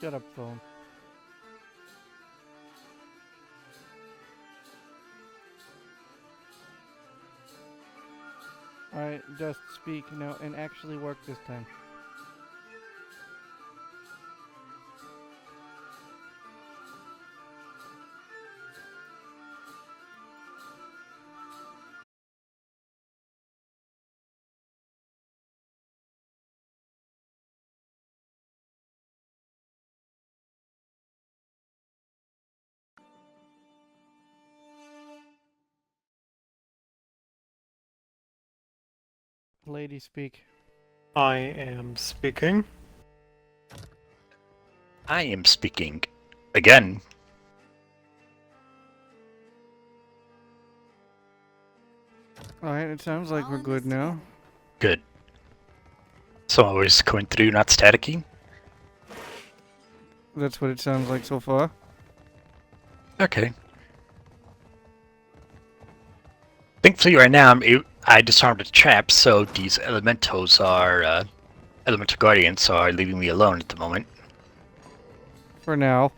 Shut up, phone. Alright, just speak now and actually work this time. Lady, speak. I am speaking. I am speaking. Again. Alright, it sounds like we're good now. Good. So always going through, not staticky? That's what it sounds like so far. Okay. Thankfully right now I disarmed the trap, so these elementals are, elemental guardians are leaving me alone at the moment. For now.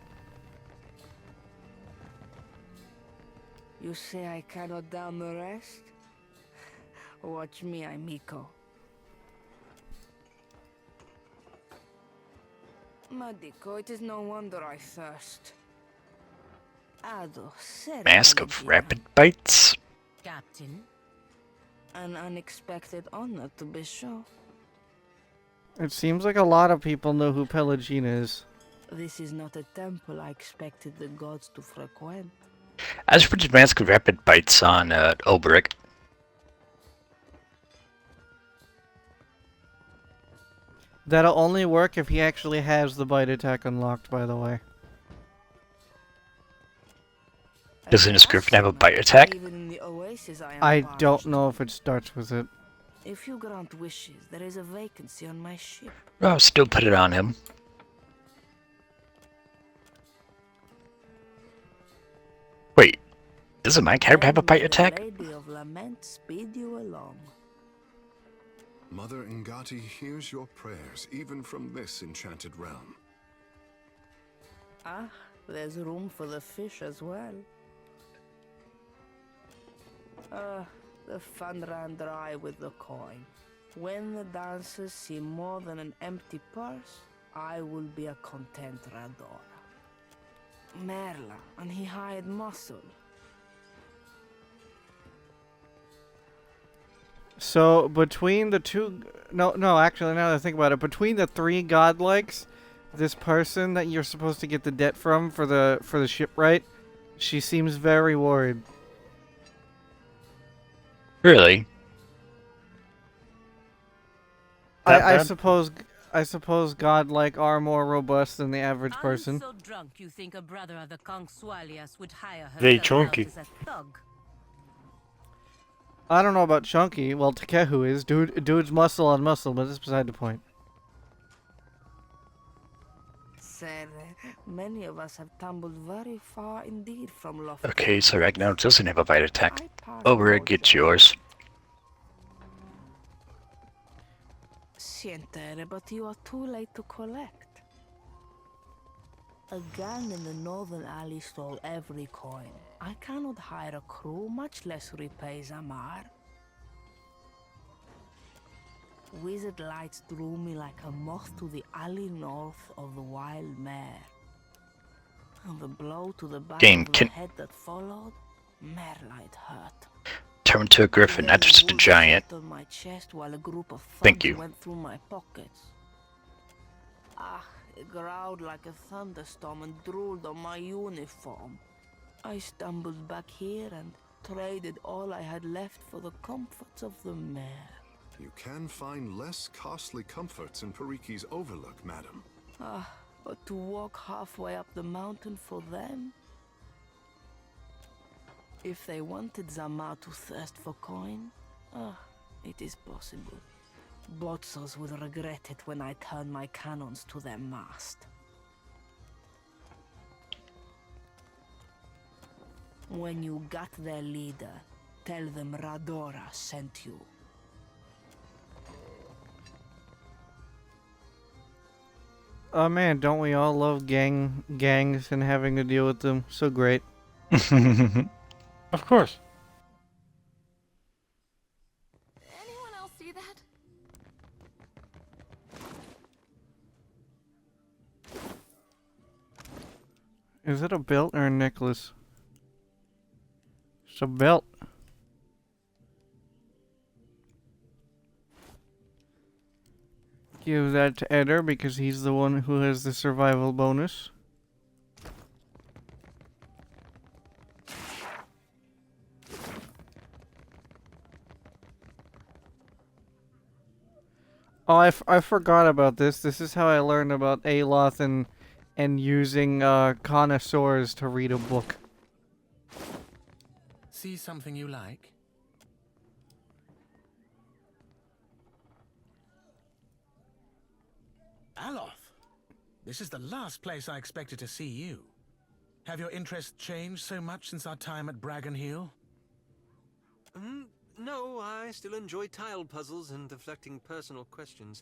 You say I cannot down the rest? Watch me, amico. Madico, it is no wonder I thirst. Ado, Mask of Rapid Bites? Captain. An unexpected honor, to be sure. It seems like a lot of people know who Pelagina is. This is not a temple I expected the gods to frequent. As for the Mask of Rapid Bites on, Oberic, That'll only work if he actually has the bite attack unlocked, by the way. doesn't his Griffin have a bite attack? Even in the oasis I parched. don't know if it starts with it. If you grant wishes, there is a vacancy on my ship. Oh, still put it on him. Wait, doesn't my character have a bite attack? Lady of Lament speed you along. Mother Ngati hears your prayers, even from this enchanted realm. Ah, there's room for the fish as well. The fun ran dry with the coin. When the dancers see more than an empty purse, I will be a content Radora. Merla, and he hired muscle. So, between the two... No, actually, now that I think about it, between the three godlikes, this person that you're supposed to get the debt from for the shipwright, she seems very worried. Really? I suppose godlike are more robust than the average person. I'm so drunk you think a brother of the Consualias would hire They herself out chunky. as a thug. I don't know about Chunky. Well, Takehu is. Dude's muscle on muscle, but that's beside the point. Said many of us have tumbled very far indeed from lofty. Okay, so Ragnar doesn't have a bite attack. I pass Oberic, no get judgment. yours. Sientere, but you are too late to collect. A gang in the northern alley stole every coin. I cannot hire a crew, much less repay Zamar. Wizard lights drew me like a moth to the alley north of the wild mare. And the blow to the back Game, of the can- head that followed, merelight hurt. Turn to a griffin, not just a giant. On my chest while a group of Thank thugs you. went through my pockets. Ah, it growled like a thunderstorm and drooled on my uniform. I stumbled back here and traded all I had left for the comforts of the mare. You can find less costly comforts in Pariki's Overlook, madam. Ah, but to walk halfway up the mountain for them? If they wanted Zamar to thirst for coin, it is possible. Botzos will regret it when I turn my cannons to their mast. When you got their leader, tell them Radora sent you. Oh man, don't we all love gangs and having to deal with them? So great. Of course. Anyone else see that? Is it a belt or a necklace? It's a belt. Give that to Eder because he's the one who has the survival bonus. Oh, I forgot about this. This is how I learned about Aloth and using connoisseurs to read a book. See something you like? Aloth, this is the last place I expected to see you. Have your interests changed so much since our time at Bragon Hill? No, I still enjoy tile puzzles and deflecting personal questions.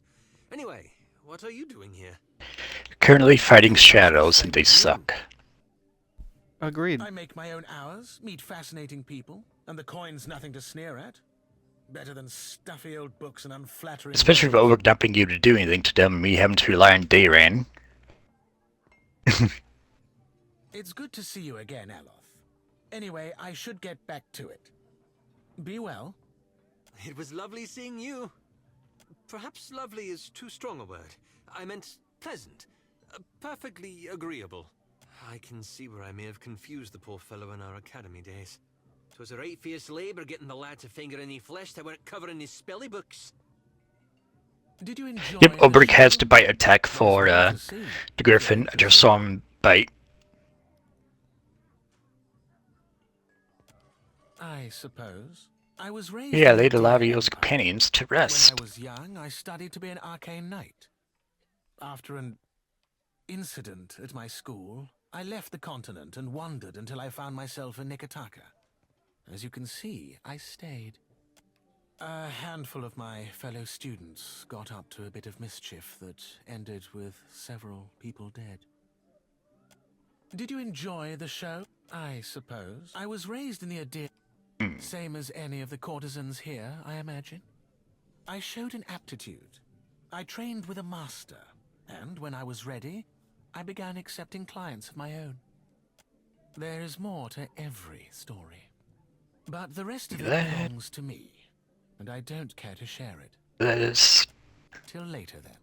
Anyway, what are you doing here? Currently fighting shadows, and they suck. Agreed. I make my own hours, meet fascinating people, and the coin's nothing to sneer at. Better than stuffy old books and unflattering... Especially for overdumping you to do anything to them and me having to rely on Dayran. It's good to see you again, Aloth. Anyway, I should get back to it. Be well. It was lovely seeing you. Perhaps lovely is too strong a word. I meant pleasant. Perfectly agreeable. I can see where I may have confused the poor fellow in our academy days. 'Twas a right fierce labour getting the lad to finger any flesh that weren't covering his spelly books. Did you enjoy... Yep, the Obrick has show? the bite attack There's for more to see. the Griffin. I just saw him bite. I suppose. I was raised... Yeah, in the laid a lot of Deer those Empire. companions to When rest. I was young, I studied to be an arcane knight. After an incident at my school, I left the continent and wandered until I found myself in Nikotaka. As you can see, I stayed. A handful of my fellow students got up to a bit of mischief that ended with several people dead. Did you enjoy the show? I suppose. I was raised in the Adir... Same as any of the courtesans here, I imagine. I showed an aptitude. I trained with a master, and when I was ready, I began accepting clients of my own. There is more to every story. But the rest of it belongs to me, and I don't care to share it. That is... Till later, then.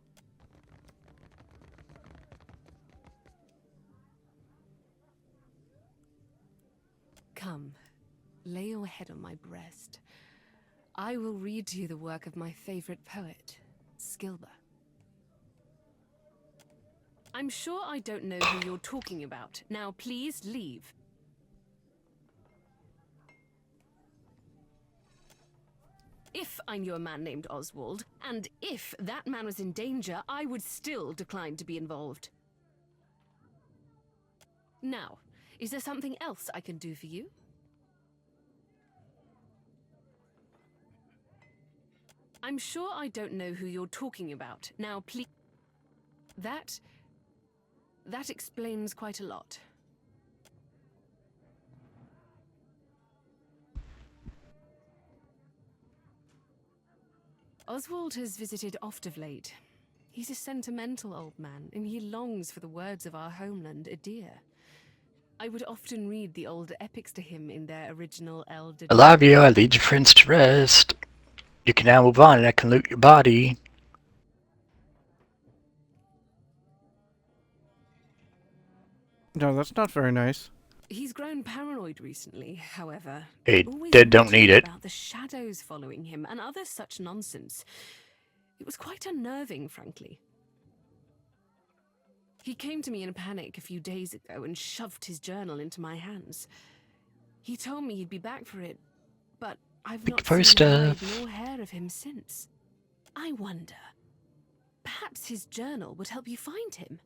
Come, lay your head on my breast. I will read to you the work of my favorite poet, Skilber. I'm sure I don't know who you're talking about. Now please leave. If I knew a man named Oswald, and if that man was in danger, I would still decline to be involved. Now, is there something else I can do for you? I'm sure I don't know who you're talking about. Now, please... That explains quite a lot. Oswald has visited oft of late. He's a sentimental old man, and he longs for the words of our homeland, Adir. I would often read the old epics to him in their original elder... I love you, I lead your friends to rest. You can now move on and I can loot your body. No, that's not very nice. He's grown paranoid recently, however. Hey, Always dead don't muttering need it. about the shadows following him and other such nonsense. It was quite unnerving, frankly. He came to me in a panic a few days ago and shoved his journal into my hands. He told me he'd be back for it, but I've not for seen hide stuff. nor hair of him since. I wonder, perhaps his journal would help you find him.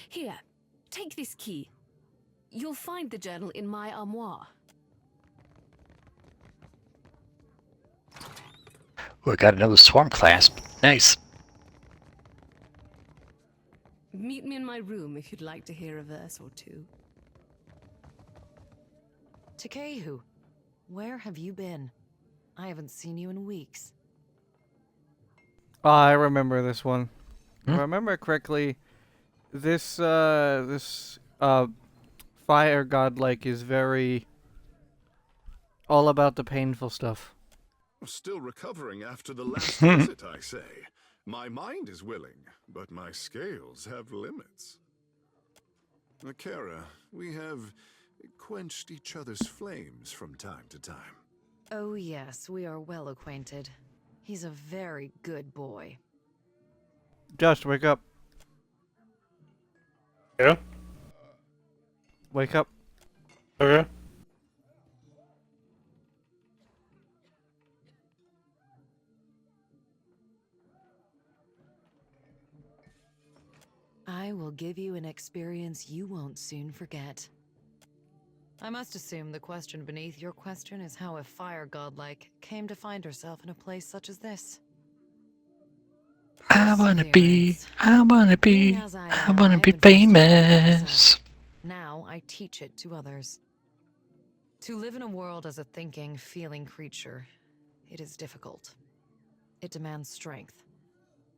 Here, take this key. You'll find the journal in my armoire. Oh, I got another swarm clasp. Nice. Meet me in my room if you'd like to hear a verse or two. Takehu, where have you been? I haven't seen you in weeks. Oh, I remember this one. If Hmm? I remember correctly, this fire godlike is very all about the painful stuff. Still recovering after the last visit, I say. My mind is willing, but my scales have limits. Akara, we have quenched each other's flames from time to time. Oh yes, we are well acquainted. He's a very good boy. Josh, wake up. Yeah? Wake up. Okay. I will give you an experience you won't soon forget. I must assume the question beneath your question is how a fire godlike came to find herself in a place such as this. I wanna be Being as I am, I have been forced to learn it famous. myself. Now I teach it to others. To live in a world as a thinking, feeling creature, it is difficult. It demands strength.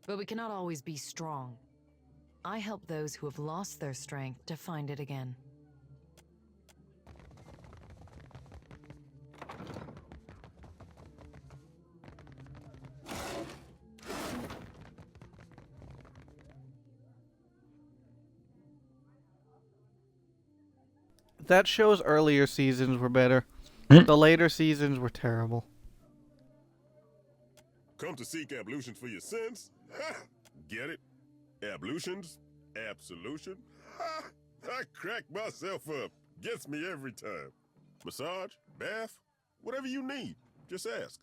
But we cannot always be strong. I help those who have lost their strength to find it again. That show's earlier seasons were better. Hmm? The later seasons were terrible. Come to seek ablutions for your sins? Ha! Get it? Ablutions? Absolution? Ha! I crack myself up. Gets me every time. Massage? Bath? Whatever you need. Just ask.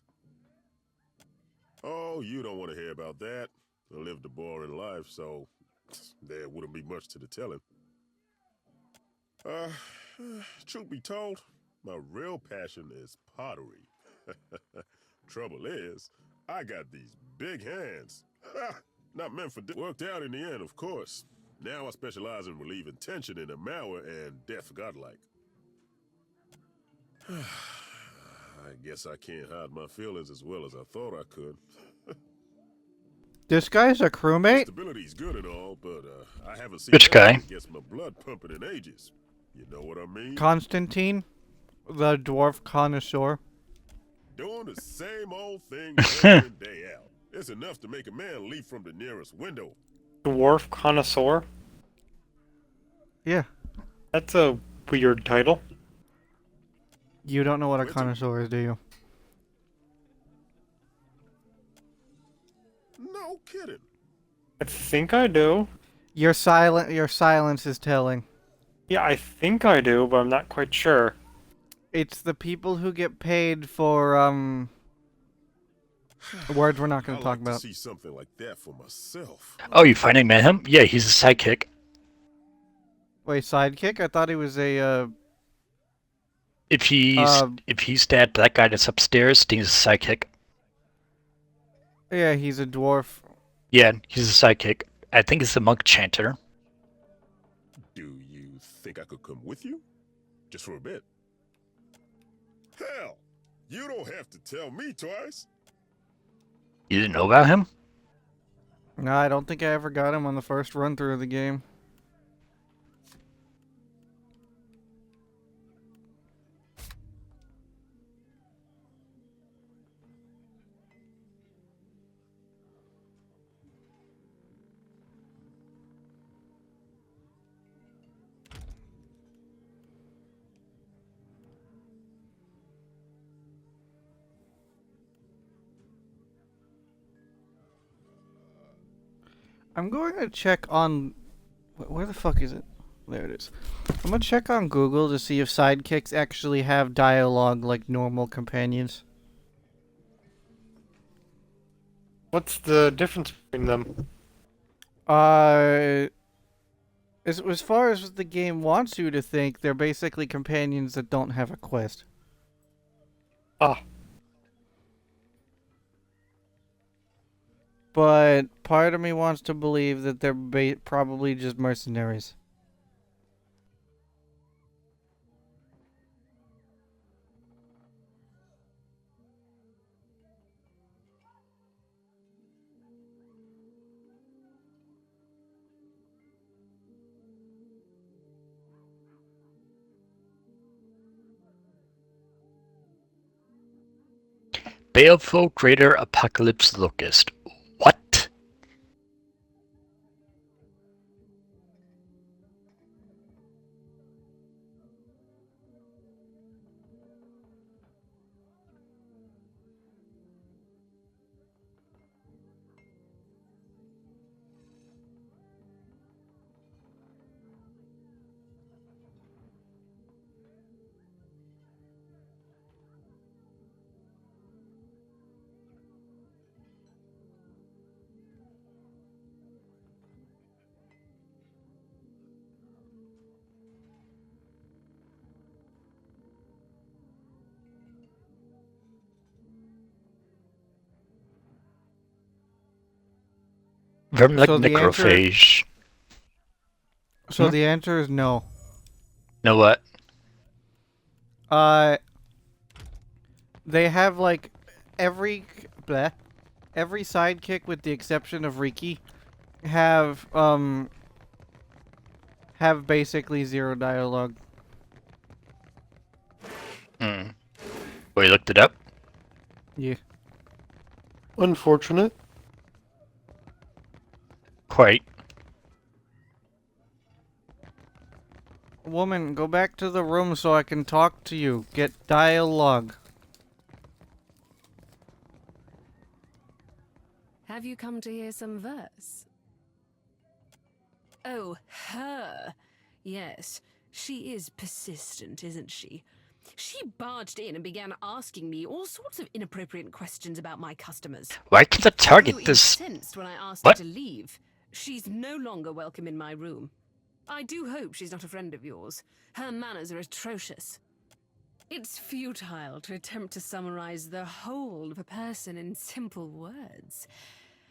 Oh, you don't want to hear about that. I lived a boring life, so there wouldn't be much to the telling. Truth be told, my real passion is pottery. Trouble is, I got these big hands. Not meant for worked out in the end, of course. Now I specialize in relieving tension in Amawa and death godlike. I guess I can't hide my feelings as well as I thought I could. This guy's a crewmate? Stability's good and all, but I haven't seen Which guy? anything that gets my blood pumping in ages. You know what I mean? Constantine, the dwarf connoisseur. Doing the same old thing day in, day out. It's enough to make a man leap from the nearest window. Dwarf connoisseur? Yeah. That's a weird title. You don't know what a connoisseur is, do you? No kidding. I think I do. Your silence is telling. Yeah, I think I do, but I'm not quite sure. It's the people who get paid for words we're not going to talk about. See something like that for myself. Oh, you finally met him? Yeah, he's a sidekick. Wait, sidekick? I thought he was a If he's that guy that's upstairs, then he's a sidekick. yeah, he's a dwarf. Yeah, he's a sidekick. I think it's the monk chanter. Do you think I could come with you? Just for a bit. Hell, you don't have to tell me twice. You didn't know about him? No, I don't think I ever got him on the first run through of the game. I'm going to check on... Where the fuck is it? There it is. I'm going to check on Google to see if sidekicks actually have dialogue like normal companions. What's the difference between them? As far as the game wants you to think, they're basically companions that don't have a quest. Ah. But part of me wants to believe that they're probably just mercenaries. Baleful Greater Apocalypse Locust. What? Vermin like So the answer- necrophage. So the answer is no. Know what? They have like every sidekick with the exception of Riki have basically zero dialogue. Hmm. Oh, you looked it up? Yeah. Unfortunate. Quite. Woman, go back to the room so I can talk to you. Get dialogue. Have you come to hear some verse? Oh, her. Yes, she is persistent, isn't she? She barged in and began asking me all sorts of inappropriate questions about my customers. Why can't I target Although this? incensed when I asked What? her to leave, she's no longer welcome in my room. I do hope she's not a friend of yours. Her manners are atrocious. It's futile to attempt to summarize the whole of a person in simple words.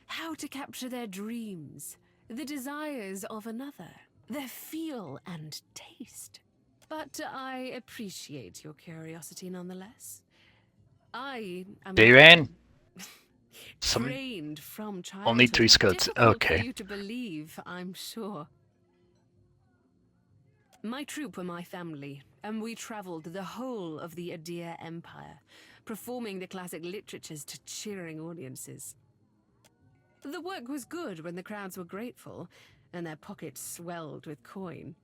How to capture their dreams, the desires of another, their feel and taste. But I appreciate your curiosity nonetheless. I am J-Ran? Some trained from childhood. only 3 scouts. Difficult Okay. for you to believe, I'm sure. My troop were my family, and we traveled the whole of the Adir Empire, performing the classic literatures to cheering audiences. The work was good when the crowds were grateful, and their pockets swelled with coin.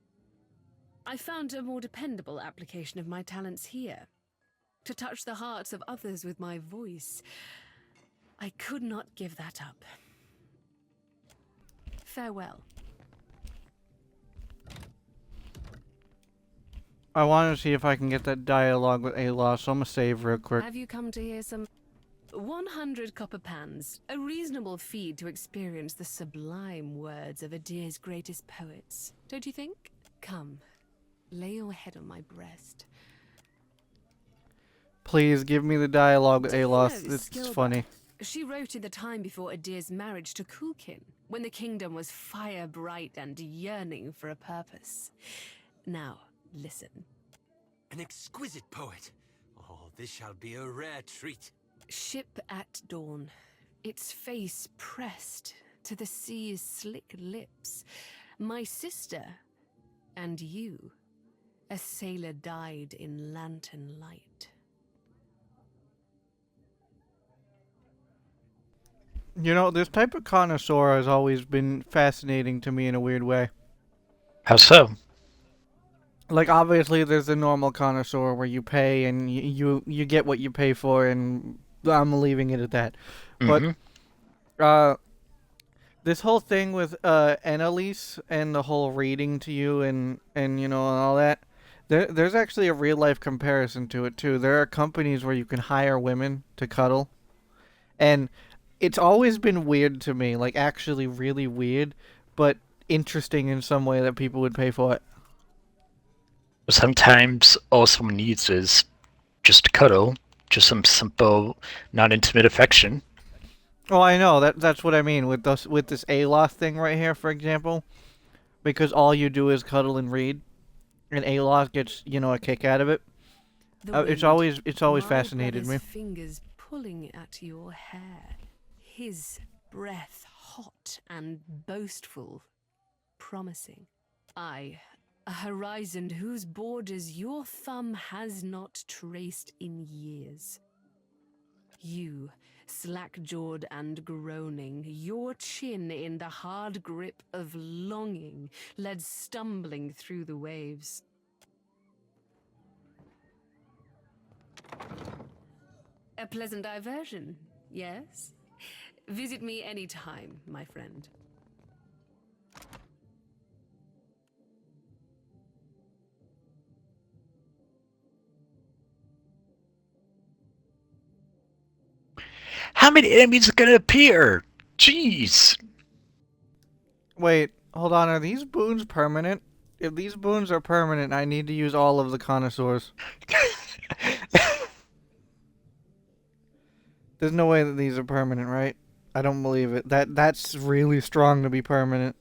I found a more dependable application of my talents here. To touch the hearts of others with my voice. I could not give that up. Farewell. I want to see if I can get that dialogue with Aloy, so I'm gonna save real quick. Have you come to hear some 100 copper pans, a reasonable fee to experience the sublime words of Adir's greatest poets, don't you think? Come, lay your head on my breast. Please give me the dialogue with Do you know Aloy. this It's Skilba? funny. She wrote in the time before Adir's marriage to Kulkin, when the kingdom was fire bright and yearning for a purpose. Now, listen. An exquisite poet. Oh, this shall be a rare treat. Ship at dawn, its face pressed to the sea's slick lips. My sister and you. A sailor died in lantern light. You know, this type of connoisseur has always been fascinating to me in a weird way. How so? Like, obviously, there's the normal connoisseur where you pay and you get what you pay for, and I'm leaving it at that. Mhm. But, this whole thing with Annalise and the whole reading to you and you know, and all that, there's actually a real-life comparison to it, too. There are companies where you can hire women to cuddle, and it's always been weird to me, like, actually really weird, but interesting in some way that people would pay for it. Sometimes all someone needs is just a cuddle, just some simple, non-intimate affection. Oh, I know that's what I mean with this Aloth thing right here, for example, because all you do is cuddle and read, and Aloth gets a kick out of it. The It's wind, always my fascinated brother's me. fingers pulling at your hair, his breath hot and boastful, promising. I, a horizon whose borders your thumb has not traced in years. You, slack-jawed and groaning, your chin in the hard grip of longing, led stumbling through the waves. A pleasant diversion, yes? Visit me any time, my friend. How many enemies are gonna appear? Jeez. Wait, hold on. Are these boons permanent? If these boons are permanent, I need to use all of the connoisseurs. There's no way that these are permanent, right? I don't believe it. That's really strong to be permanent.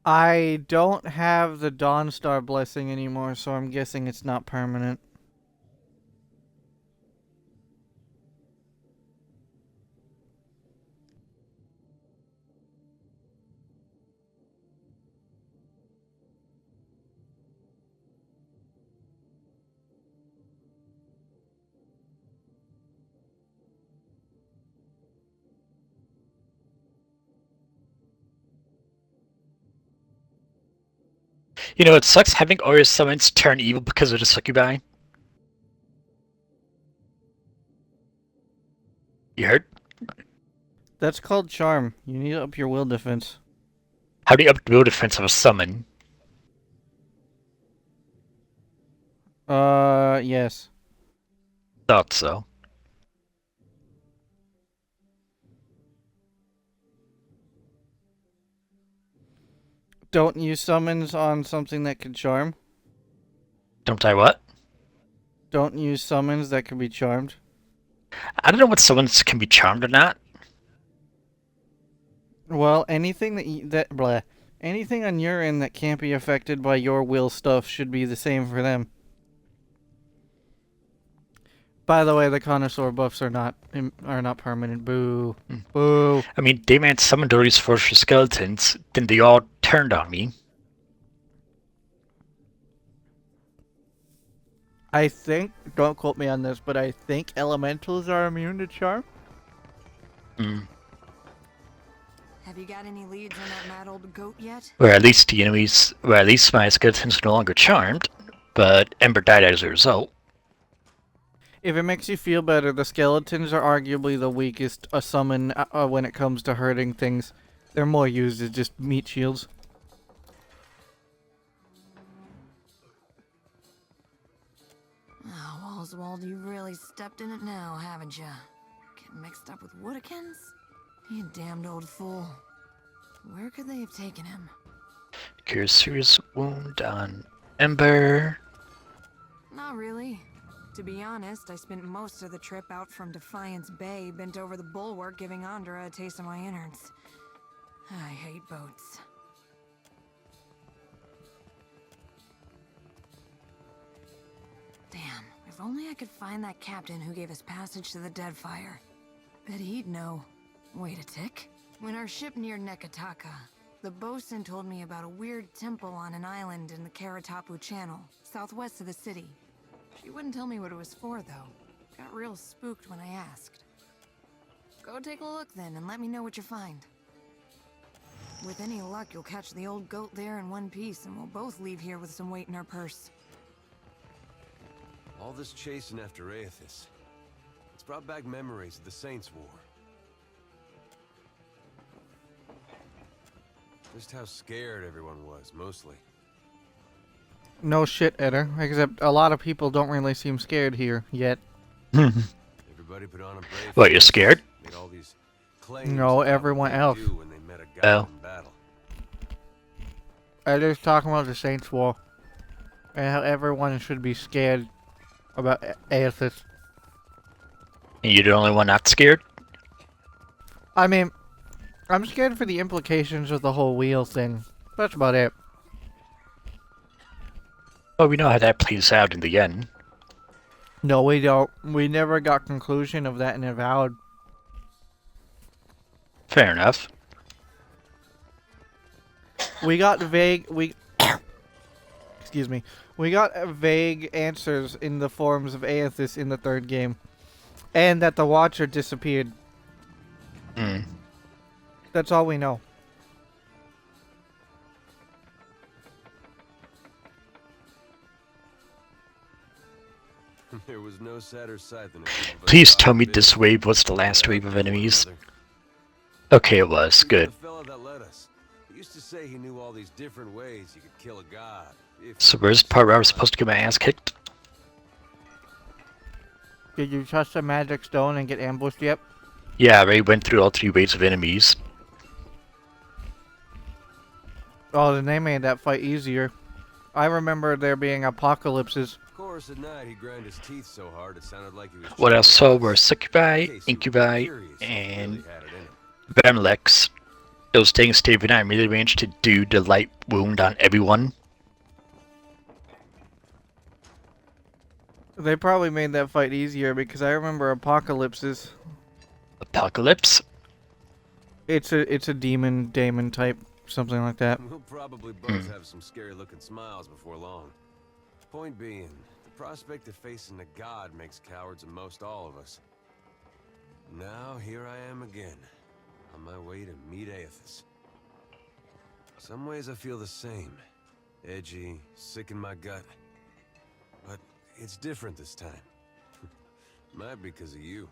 I don't have the Dawnstar blessing anymore, so I'm guessing it's not permanent. You know, it sucks having Aura summons turn evil because of the succubi. You heard? That's called charm. You need to up your will defense. How do you up the will defense of a summon? Yes. Thought so. Don't use summons on something that can charm. Don't I what? Don't use summons that can be charmed. I don't know what summons can be charmed or not. Well, anything anything on your end that can't be affected by your will stuff should be the same for them. By the way, the connoisseur buffs are not permanent. Boo. Boo. I mean, Dayman summoned all these fortress skeletons, then they all turned on me. I think, don't quote me on this, but I think elementals are immune to charm. Have you got any leads on that mad old goat yet? Where at least my skeletons are no longer charmed, but Ember died as a result. If it makes you feel better, the skeletons are arguably the weakest summon when it comes to hurting things. They're more used as just meat shields. Oh, Oswald, you really stepped in it now, haven't you? Getting mixed up with Woodikins? You damned old fool. Where could they have taken him? Cure a serious wound on Ember. Not really. To be honest, I spent most of the trip out from Defiance Bay bent over the bulwark giving Andra a taste of my innards. I hate boats. Damn, if only I could find that captain who gave us passage to the Deadfire. Bet he'd know. Wait a tick. When our ship neared Nekataka, the bosun told me about a weird temple on an island in the Karatapu Channel, southwest of the city. She wouldn't tell me what it was for, though. Got real spooked when I asked. Go take a look then, and let me know what you find. With any luck, you'll catch the old goat there in one piece, and we'll both leave here with some weight in our purse. All this chasing after Aethys. It's brought back memories of the Saints' War. Just how scared everyone was, mostly. No shit, Eder. Except a lot of people don't really seem scared here yet. Everybody put on a brave What, you're face, scared? made all these claims No, about everyone what they'd else. do when they met a god Oh. in battle. Edgar's talking about the Saints' War and how everyone should be scared about Aethys. And you're the only one not scared? I mean, I'm scared for the implications of the whole wheel thing. That's about it. Well, we know how that plays out in the end. No, we don't. We never got conclusion of that in Avowed. Fair enough. We got vague. Excuse me. We got vague answers in the forms of Aethys in the third game, and that the Watcher disappeared. Hmm. That's all we know. There was no sadder sight than a group of us Please caught tell in me bid this wave was the last wave of enemies. Okay, it was. Even Good. the fella that led us, he used to say he knew all these different ways you could kill a god. So where's the part where I was supposed to get my ass kicked? Did you trust the magic stone and get ambushed yet? Yeah, I already went through all 3 waves of enemies. Oh, then they made that fight easier. I remember there being apocalypses. Of course, at night he ground his teeth so hard it sounded like he was. What I chewing saw glass. were succubi, In case you were incubi, curious, he and really had it in him. Vermlex. Those things stayed within melee range to do the light wound on everyone. They probably made that fight easier because I remember apocalypses. Apocalypse? It's a demon type, something like that. We'll probably both have some scary-looking smiles before long. Point being, the prospect of facing a god makes cowards of most all of us. Now here I am again, on my way to meet Aethys. Some ways I feel the same. Edgy, sick in my gut. But it's different this time. Might be because of you.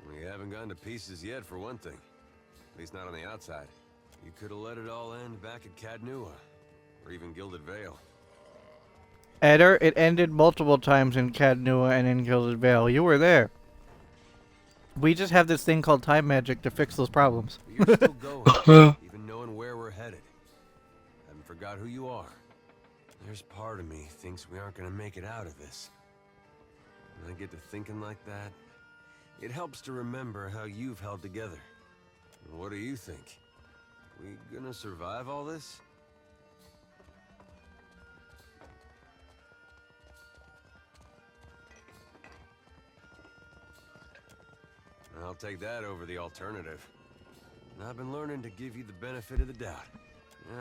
We haven't gone to pieces yet, for one thing. At least not on the outside. You could have let it all end back at Cadnua, or even Gilded Vale. Eder, it ended multiple times in Cadnua and in Gilded Vale. You were there. We just have this thing called time magic to fix those problems. But you're still going, even knowing where we're headed. Haven't forgot who you are. There's part of me thinks we aren't gonna make it out of this. When I get to thinking like that, it helps to remember how you've held together. And what do you think? We gonna survive all this? I'll take that over the alternative. And I've been learning to give you the benefit of the doubt.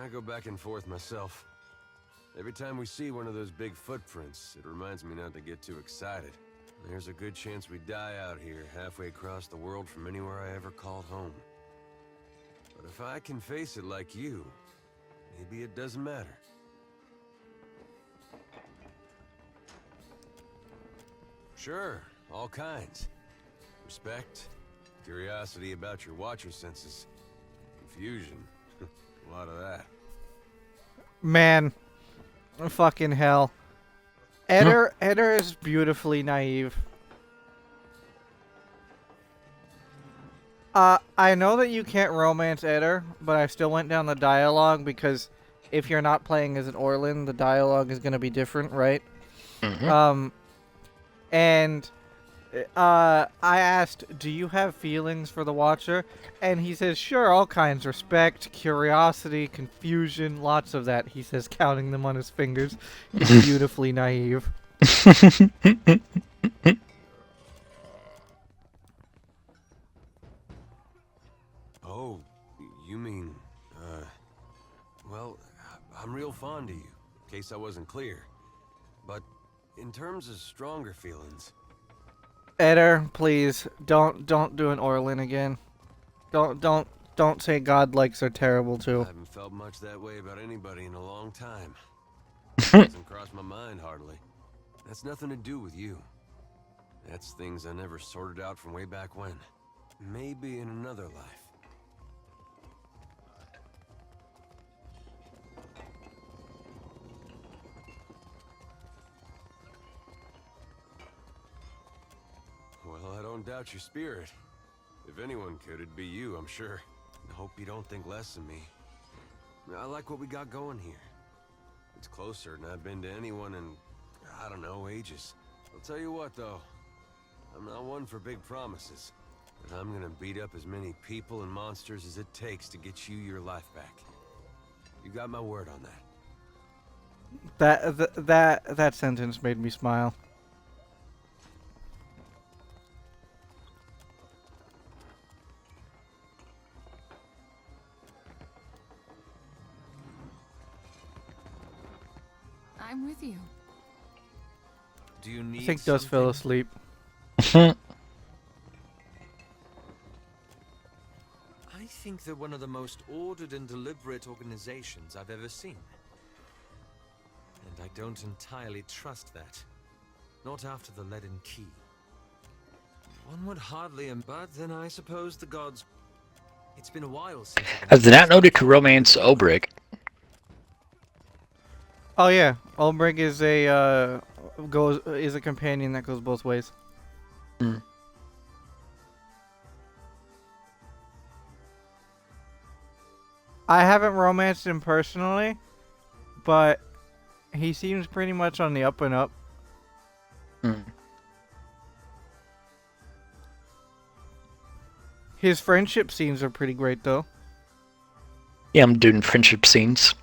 I go back and forth myself. Every time we see one of those big footprints, it reminds me not to get too excited. There's a good chance we die out here, halfway across the world from anywhere I ever called home. But if I can face it like you, maybe it doesn't matter. Sure, all kinds. Respect, curiosity about your watcher senses, confusion, a lot of that. Man, fucking hell. Eder is beautifully naive. I know that you can't romance Eder, but I still went down the dialogue because if you're not playing as an Orlin, the dialogue is going to be different, right? And I asked, do you have feelings for the Watcher? And he says, sure, all kinds. Respect, curiosity, confusion, lots of that. He says, counting them on his fingers. He's beautifully naive. Oh, you mean, well, I'm real fond of you, in case I wasn't clear. But in terms of stronger feelings... Eder, please, don't do an Orlin again. Don't say godlikes are terrible too. I haven't felt much that way about anybody in a long time. Doesn't cross my mind hardly. That's nothing to do with you. That's things I never sorted out from way back when. Maybe in another life. Well, I don't doubt your spirit. If anyone could, it'd be you, I'm sure. I hope you don't think less of me. I like what we got going here. It's closer than I've been to anyone in, I don't know, ages. I'll tell you what, though. I'm not one for big promises. But I'm gonna beat up as many people and monsters as it takes to get you your life back. You got my word on that. That sentence made me smile. I'm with you. Do you need I think Dust fell asleep. I think they're one of the most ordered and deliberate organizations I've ever seen. And I don't entirely trust that. Not after the leaden key. One would hardly, but then I suppose the gods... It's been a while since... I did not know they could romance Obrig. Oh yeah, Ulbrich is a companion that goes both ways. Mm. I haven't romanced him personally, but he seems pretty much on the up and up. Mm. His friendship scenes are pretty great though. Yeah, I'm doing friendship scenes.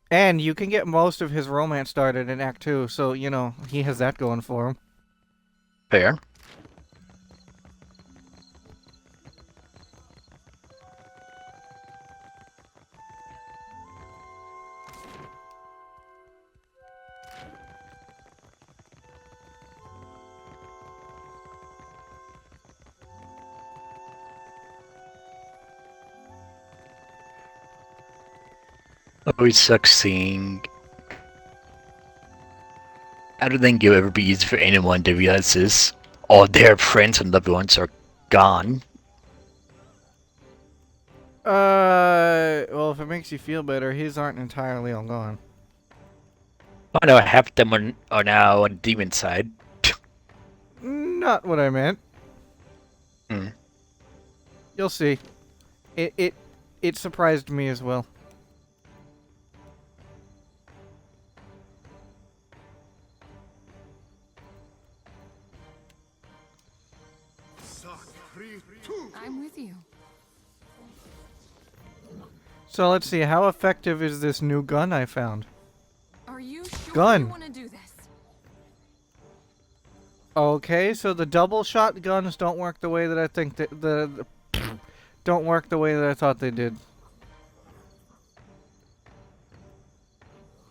And you can get most of his romance started in Act 2, so, you know, he has that going for him. Fair. Always sucks seeing. I don't think it'll ever be easy for anyone to realize this. All their friends and loved ones are gone. Well, if it makes you feel better, his aren't entirely all gone. I know half of them are now on the demon side. Not what I meant. Hmm. You'll see. It surprised me as well. I'm with you. So let's see, how effective is this new gun I found? Are you sure Gun. you want to do this? Okay, so the double shot guns don't work the way that I think that don't work the way that I thought they did.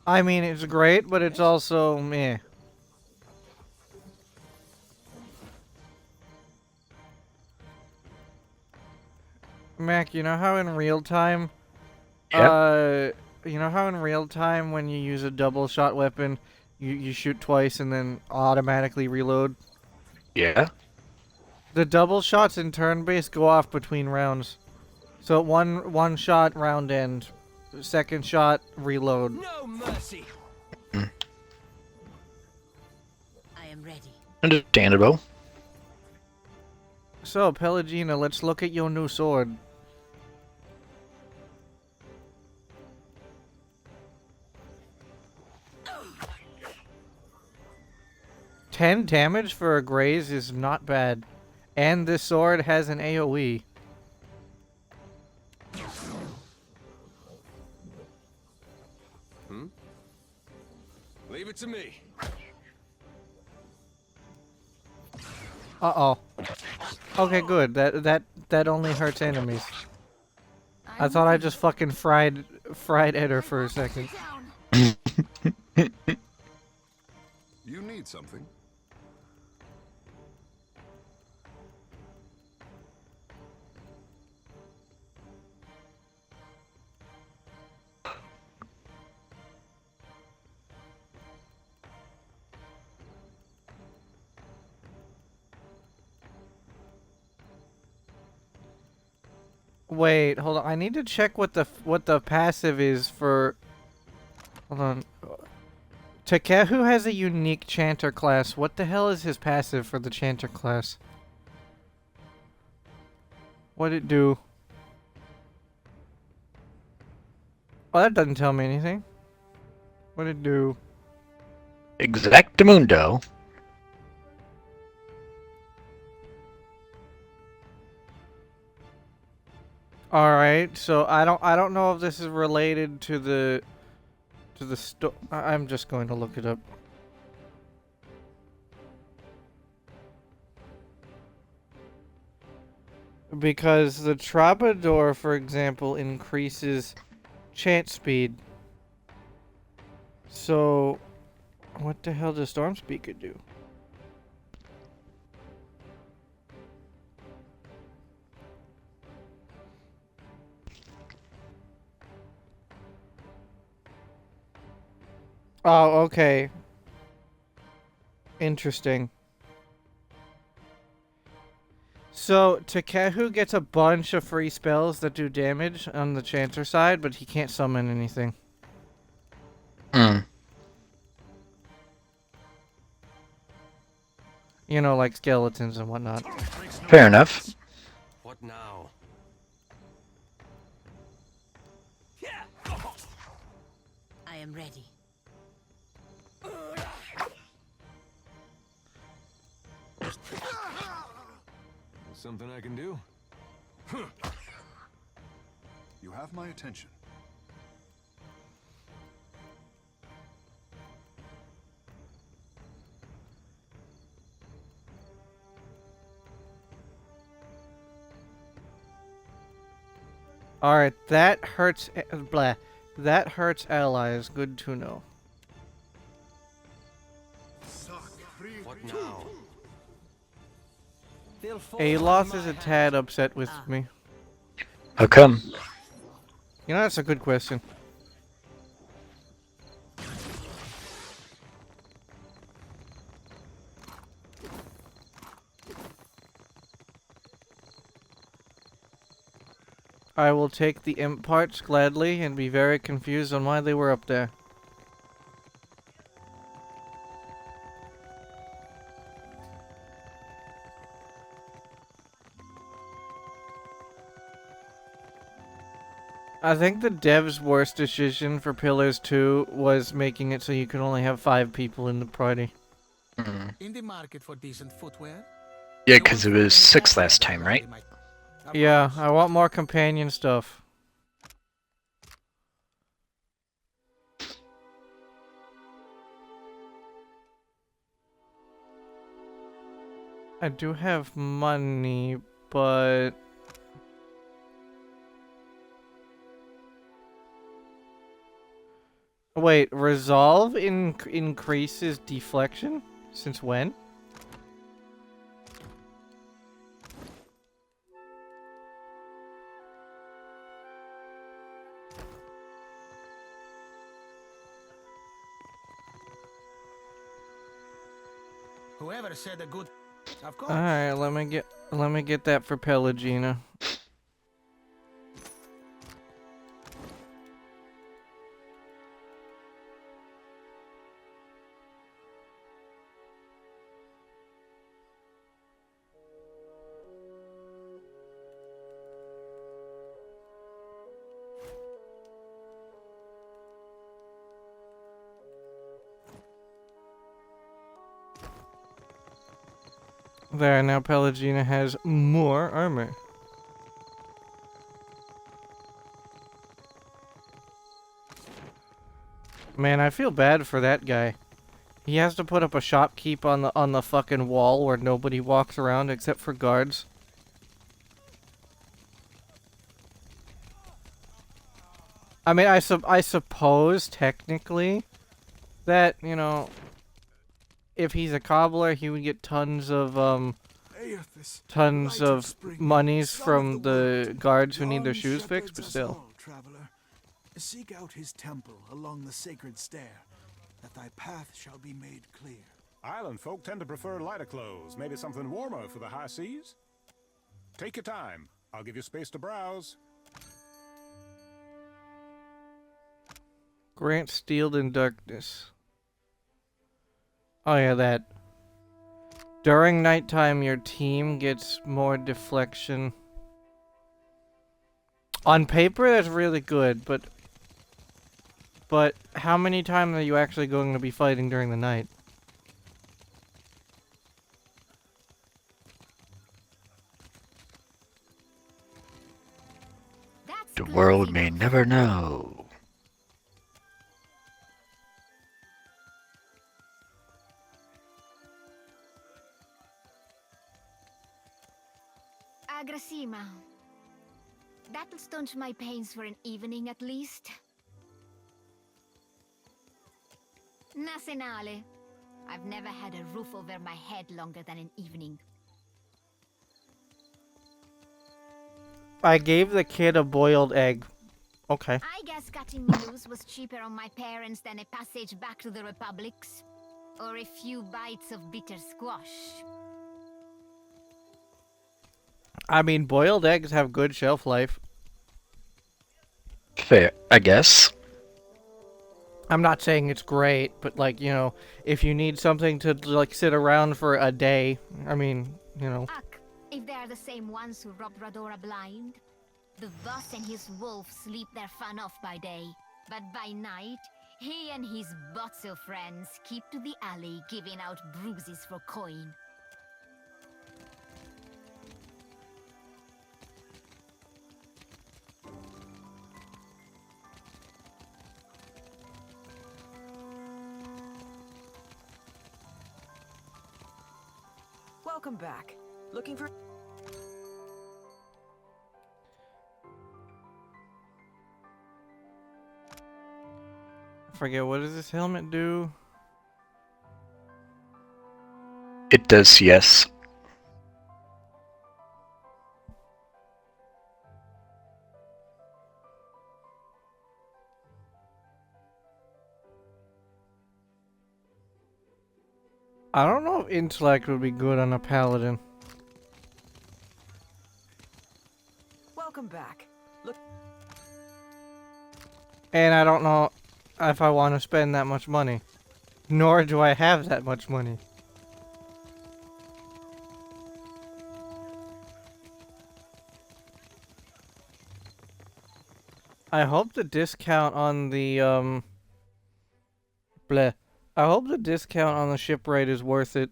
I mean, it's great, but it's also meh. Mac, you know how in real time, you know how in real time when you use a double shot weapon, you shoot twice and then automatically reload? Yeah. The double shots in turn-based go off between rounds. So one shot, round end. Second shot, reload. No mercy. Mm. I am ready. Understandable. So, Pelagina, let's look at your new sword. $10 damage for a graze is not bad. And this sword has an AoE. Leave it to me. Uh-oh. Okay, good. That only hurts enemies. I thought I just fucking fried Eder for a second. You need something? Wait, hold on. I need to check what the passive is for. Hold on. Takehu has a unique chanter class. What the hell is his passive for the chanter class? What'd it do? Oh, that doesn't tell me anything. What'd it do? Exactamundo. All right, so I don't know if this is related to the I'm just going to look it up. Because the Troubadour, for example, increases chant speed. So, what the hell does Storm Speaker do? Oh, okay. Interesting. So, Takehu gets a bunch of free spells that do damage on the Chanter side, but he can't summon anything. You know, like skeletons and whatnot. Fair enough. What now? I am ready. Something I can do? You have my attention. Alright, that hurts. Blah. That hurts allies. Good to know. What now? Aloth is a tad upset with me. How come? You know, that's a good question. I will take the imp parts gladly and be very confused on why they were up there. I think the dev's worst decision for Pillars 2 was making it so you can only have 5 people in the party. In the market for decent footwear? Yeah, because it was 6 last time, right? Yeah, I want more companion stuff. I do have money, but... Wait, resolve increases deflection? Since when? Whoever said a good... Of course. Alright, let me get that for Pelagina. There, now Pelagina has more armor. Man, I feel bad for that guy. He has to put up a shopkeep on the fucking wall where nobody walks around except for guards. I mean, I suppose technically that, you know, if he's a cobbler, he would get tons of monies from the guards who need their shoes fixed, but still. Traveler, seek out his temple along the sacred stair, that thy path shall be made clear. Island folk tend to prefer lighter clothes, maybe something warmer for the high seas. Take your time. I'll give you space to browse. Grant Steeled in Darkness. Oh yeah, that. During nighttime, your team gets more deflection. On paper, that's really good, but how many times are you actually going to be fighting during the night? The world may never know. Agrasima. That'll staunch my pains for an evening at least. Nasenale. I've never had a roof over my head longer than an evening. I gave the kid a boiled egg. Okay. I guess cutting me loose was cheaper on my parents than a passage back to the Republics. Or a few bites of bitter squash. I mean, boiled eggs have good shelf life. Fair, I guess. I'm not saying it's great, but like, you know, if you need something to like sit around for a day, I mean, you know. Ugh, if they're the same ones who robbed Radora blind. The boss and his wolf sleep their fun off by day, but by night, he and his botso friends keep to the alley giving out bruises for coin. Welcome back. Looking for... I forget, what does this helmet do? It does, yes. I don't know if intellect would be good on a paladin. Welcome back. Look. And I don't know if I want to spend that much money. Nor do I have that much money. I hope the discount on the, bleh. I hope the discount on the ship rate is worth it.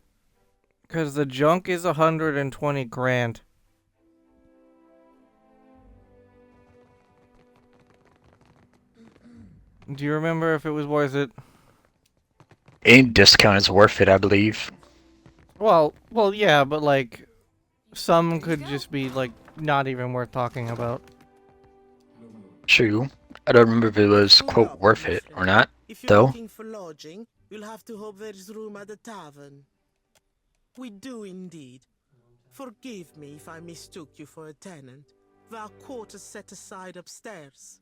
Because the junk is 120 grand. Do you remember if it was worth it? Any discount is worth it, I believe. Well, yeah, but like, some could just be like not even worth talking about. True. I don't remember if it was, quote, worth it or not, If you're though. looking for lodging, you'll have to hope there's room at the tavern. We do indeed. Forgive me if I mistook you for a tenant. There are quarters set aside upstairs.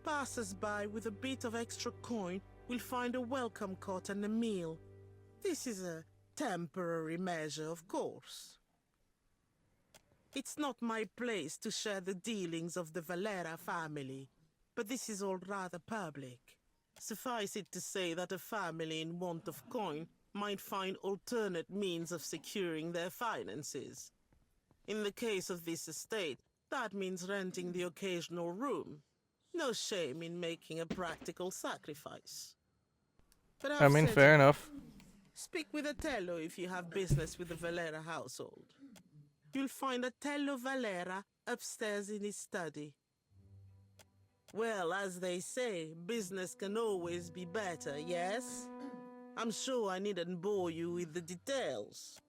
Passers-by with a bit of extra coin will find a welcome cot and a meal. This is a temporary measure, of course. It's not my place to share the dealings of the Valera family, but this is all rather public. Suffice it to say that a family in want of coin might find alternate means of securing their finances. In the case of this estate, that means renting the occasional room. No shame in making a practical sacrifice. But I mean, fair enough. Speak with Otello if you have business with the Valera household. You'll find Otello Valera upstairs in his study. Well, as they say, business can always be better, yes? I'm sure I needn't bore you with the details.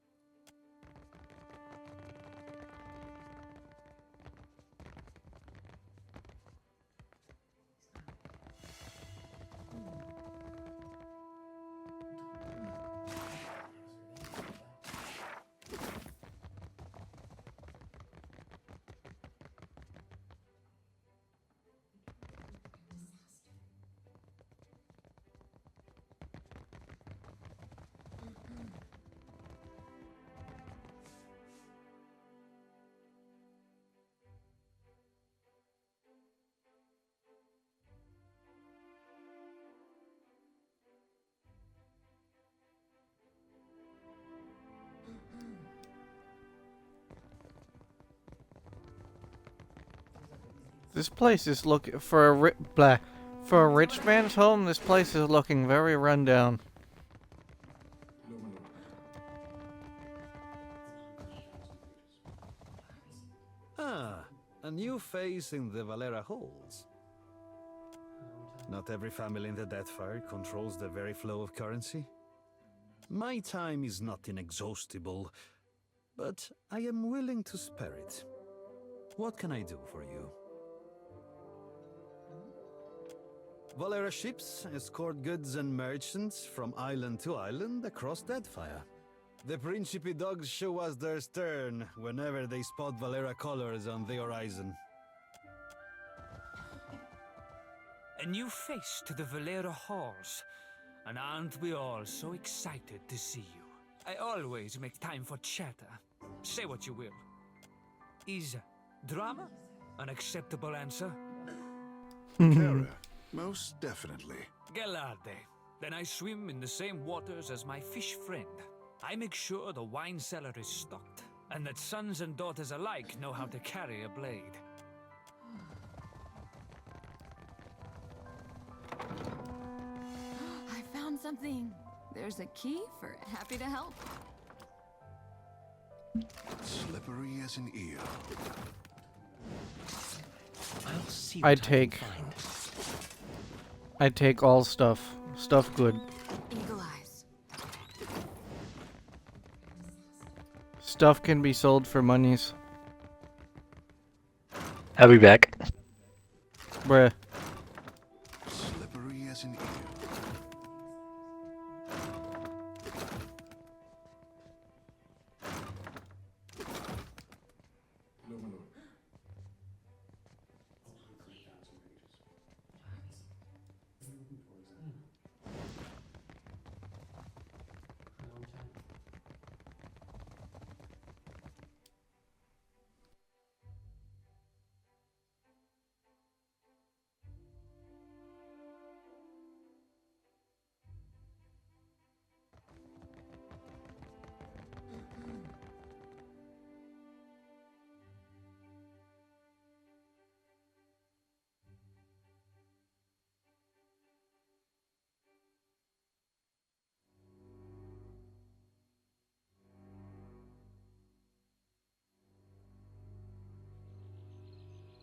This place is looking for a rich man's home. This place is looking very rundown. Ah, a new face in the Valera halls. Not every family in the Deadfire controls the very flow of currency. My time is not inexhaustible, but I am willing to spare it. What can I do for you? Valera ships escort goods and merchants from island to island across Deadfire. The Principe dogs show us their stern whenever they spot Valera colors on the horizon. A new face to the Valera halls. And aren't we all so excited to see you? I always make time for chatter. Say what you will. Is drama an acceptable answer? Kara, most definitely. Gallarde. Then I swim in the same waters as my fish friend. I make sure the wine cellar is stocked, and that sons and daughters alike know how to carry a blade. I found something. There's a key for happy to help. Slippery as an eel. I'll see I take all stuff. Stuff good. Eagle eyes. Stuff can be sold for monies. I'll be back. Bruh. Slippery as an eel.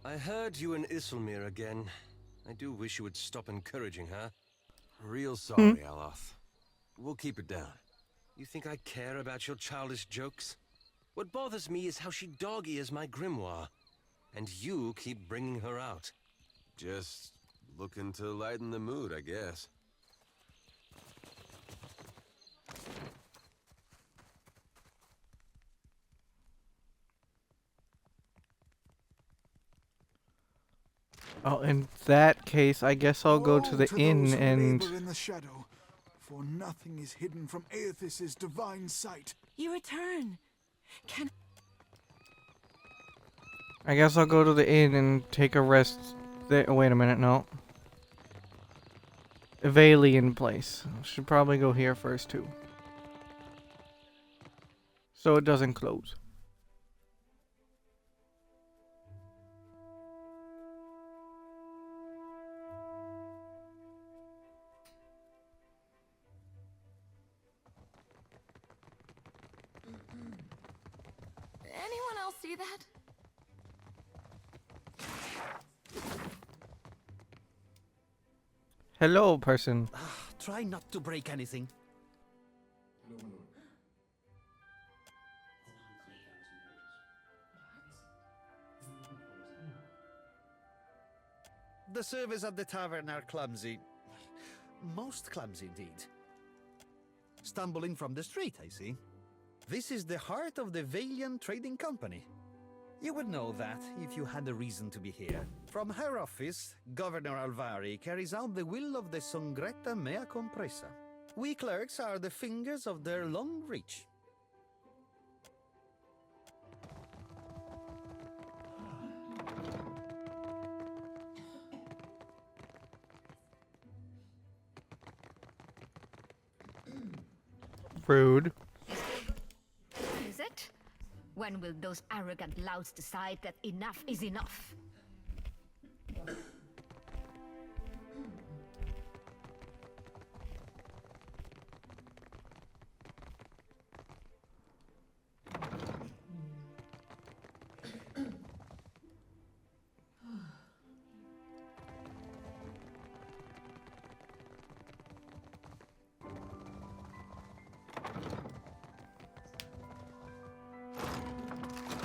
I heard you and Isilmir again. I do wish you would stop encouraging her. Real sorry, Aloth. We'll keep it down. You think I care about your childish jokes? What bothers me is how she dog-ears my grimoire. And you keep bringing her out. Just looking to lighten the mood, I guess. Oh, in that case, I guess I'll go to the inn and... labor in the shadow, for nothing is hidden from Aethis's divine sight. You return. Can I guess I'll go to the inn and take a rest there. Wait a minute, no. Valian place. Should probably go here first, too. So it doesn't close. Anyone else see that? Hello, person. Try not to break anything. The servers at the tavern are clumsy. Most clumsy, indeed. Stumbling from the street, I see. This is the heart of the Valian Trading Company. You would know that if you had a reason to be here. From her office, Governor Alvari carries out the will of the Songretta Mea Compressa. We clerks are the fingers of their long reach. Rude. Is it? When will those arrogant louts decide that enough is enough?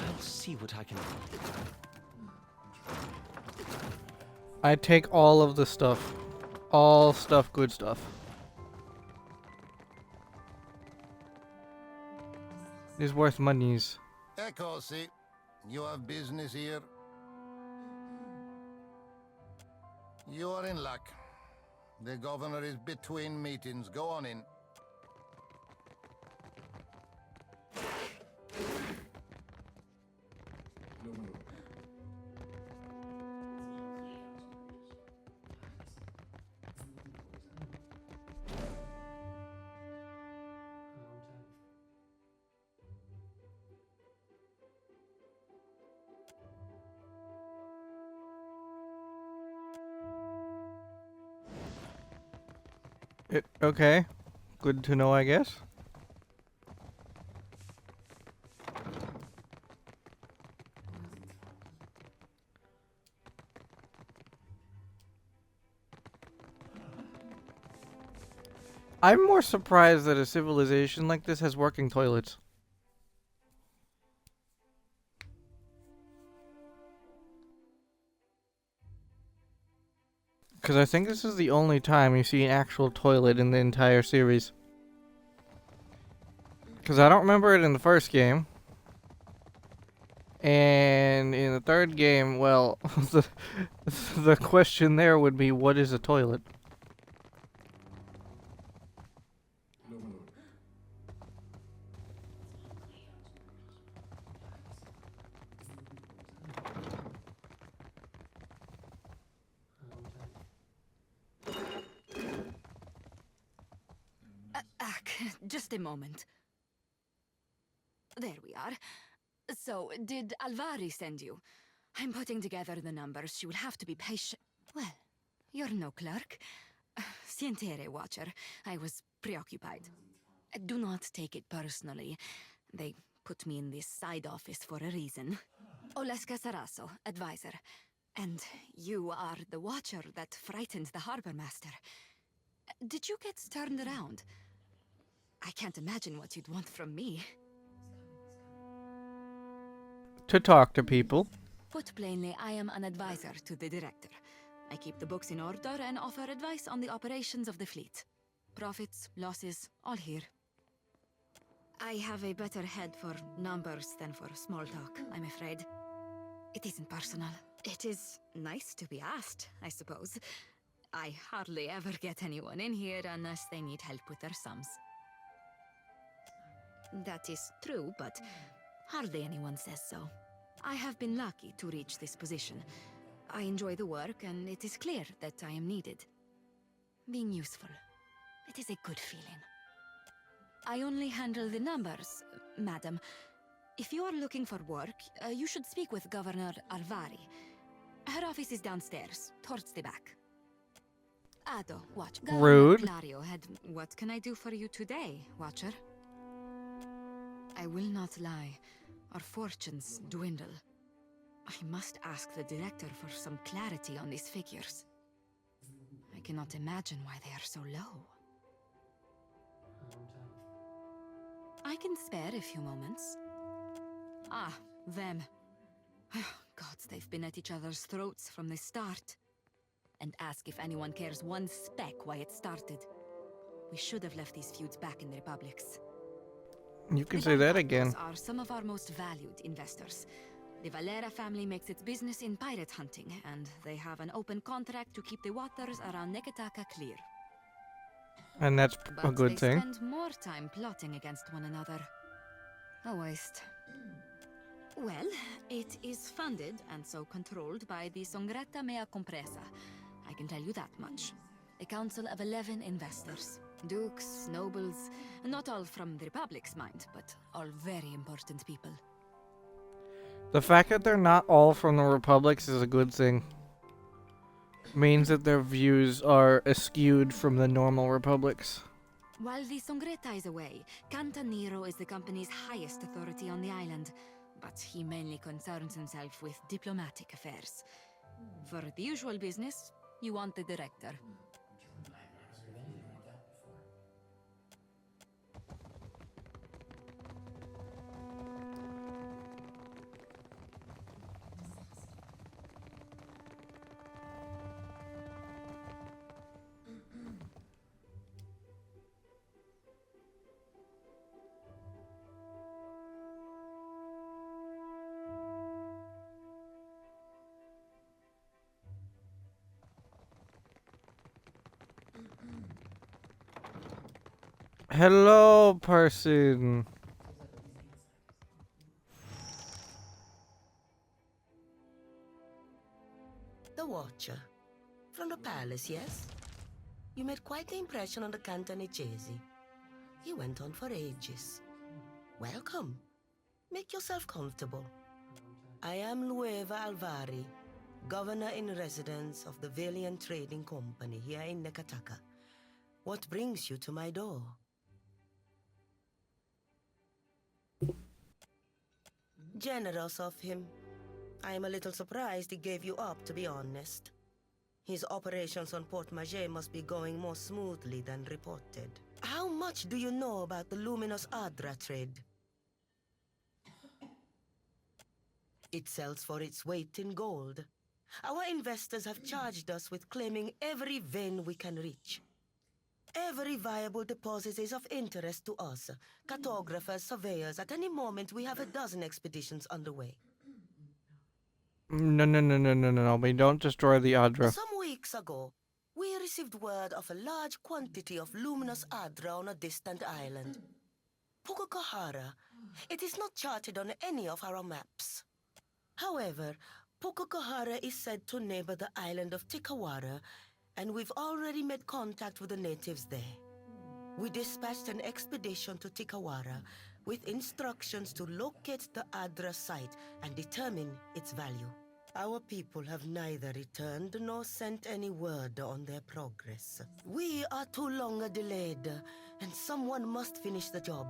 I'll see what I can do. I take all of the stuff. All stuff, good stuff. Is worth monies. Echosi, you have business here? You are in luck. The governor is between meetings. Go on in. Okay. Good to know, I guess. I'm more surprised that a civilization like this has working toilets. Because I think this is the only time you see an actual toilet in the entire series. Because I don't remember it in the first game. And in the third game, well, the question there would be, what is a toilet? Just a moment. There we are. So, did Alvari send you? I'm putting together the numbers. She will have to be patient. Well, you're no clerk. Sientere, Watcher. I was preoccupied. Do not take it personally. They put me in this side office for a reason. Oleska Sarasso, advisor. And you are the Watcher that frightened the harbor master. Did you get turned around? I can't imagine what you'd want from me. To talk to people. Put plainly, I am an advisor to the director. I keep the books in order and offer advice on the operations of the fleet. Profits, losses, all here. I have a better head for numbers than for small talk, I'm afraid. It isn't personal. It is nice to be asked, I suppose. I hardly ever get anyone in here unless they need help with their sums. That is true, but hardly anyone says so. I have been lucky to reach this position. I enjoy the work, and it is clear that I am needed. Being useful. It is a good feeling. I only handle the numbers, madam. If you are looking for work, you should speak with Governor Alvari. Her office is downstairs, towards the back. Ado, watch. Rude. Governor Clario had... What can I do for you today, Watcher? I will not lie. Our fortunes dwindle. I must ask the director for some clarity on these figures. I cannot imagine why they are so low. I can spare a few moments. Ah, them. Gods, they've been at each other's throats from the start. And ask if anyone cares one speck why it started. We should have left these feuds back in the Republics. You can say that again. Are some of our most valued investors. The Valera family makes its business in pirate hunting, and they have an open contract to keep the waters around Neketaka clear. And that's a good thing. But they spend more time plotting against one another. A waste. Well, it is funded and so controlled by the Songretta Mea Compresa. I can tell you that much. A council of 11 investors. Dukes, nobles, not all from the Republic's mind, but all very important people. The fact that they're not all from the Republics is a good thing. means that their views are eschewed from the normal republics. While the Songreta is away, Cantaniro is the company's highest authority on the island, but he mainly concerns himself with diplomatic affairs. For the usual business, you want the director. Hello, person. The Watcher. From the palace, yes? You made quite the impression on the Cantanechesi. He went on for ages. Welcome. Make yourself comfortable. I am Lueva Alvari, Governor-in-Residence of the Valiant Trading Company here in Nekataka. What brings you to my door? Generous of him. I am a little surprised he gave you up, to be honest. His operations on Port Maget must be going more smoothly than reported. How much do you know about the luminous Adra trade? It sells for its weight in gold. Our investors have charged us with claiming every vein we can reach. Every viable deposit is of interest to us. Cartographers, surveyors, at any moment we have a dozen expeditions underway. No. We don't destroy the Adra. Some weeks ago, we received word of a large quantity of luminous Adra on a distant island. Pukukahara. It is not charted on any of our maps. However, Pukukahara is said to neighbor the island of Tikawara, and we've already made contact with the natives there. We dispatched an expedition to Tikawara with instructions to locate the Adra site and determine its value. Our people have neither returned nor sent any word on their progress. We are too long delayed, and someone must finish the job.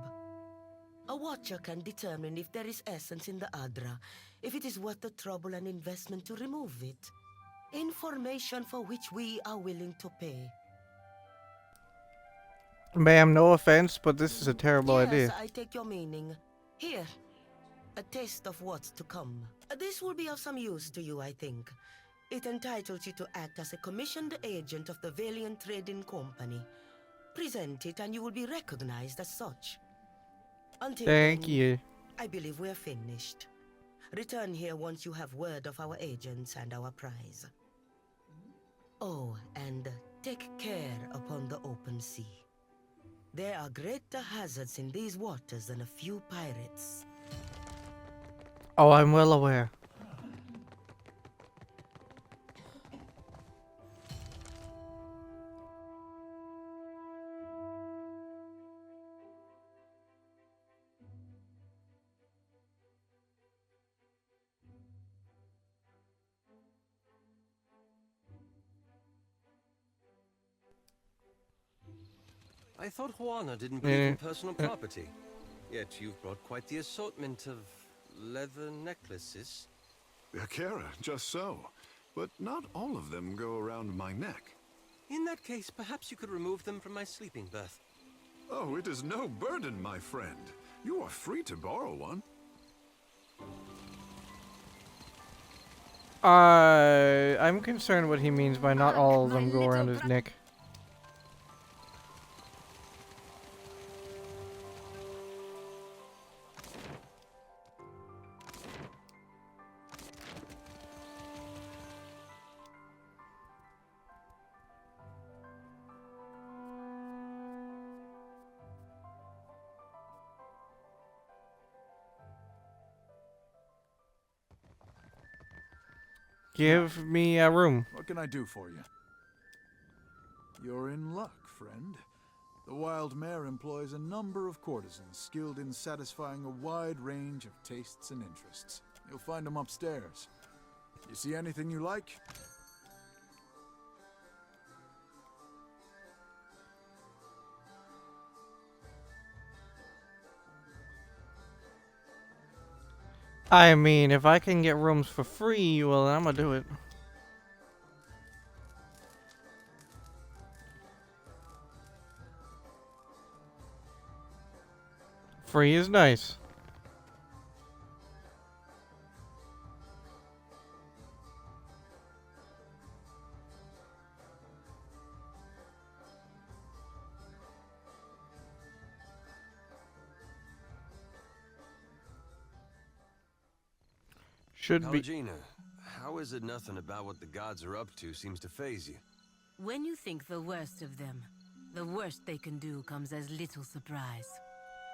A watcher can determine if there is essence in the Adra, if it is worth the trouble and investment to remove it. Information for which we are willing to pay. Ma'am, no offense, but this is a terrible idea. Yes, I take your meaning. Here, a taste of what's to come. This will be of some use to you, I think. It entitles you to act as a commissioned agent of the Valiant Trading Company. Present it and you will be recognized as such. Until Thank then, you. I believe we're finished. Return here once you have word of our agents and our prize. Oh, and take care upon the open sea. There are greater hazards in these waters than a few pirates. Oh, I'm well aware. I thought Juana didn't believe in personal property. Yet you've brought quite the assortment of leather necklaces. Kara, just so. But not all of them go around my neck. In that case, perhaps you could remove them from my sleeping berth. Oh, it is no burden, my friend. You are free to borrow one. I'm concerned what he means by not all of them go around his neck. Give me a room. What can I do for you? You're in luck, friend. The Wild Mare employs a number of courtesans skilled in satisfying a wide range of tastes and interests. You'll find them upstairs. You see anything you like? I mean, if I can get rooms for free, well, I'm gonna do it. Free is nice. Should be. Pallegina, how is it nothing about what the gods are up to seems to faze you? When you think the worst of them, the worst they can do comes as little surprise.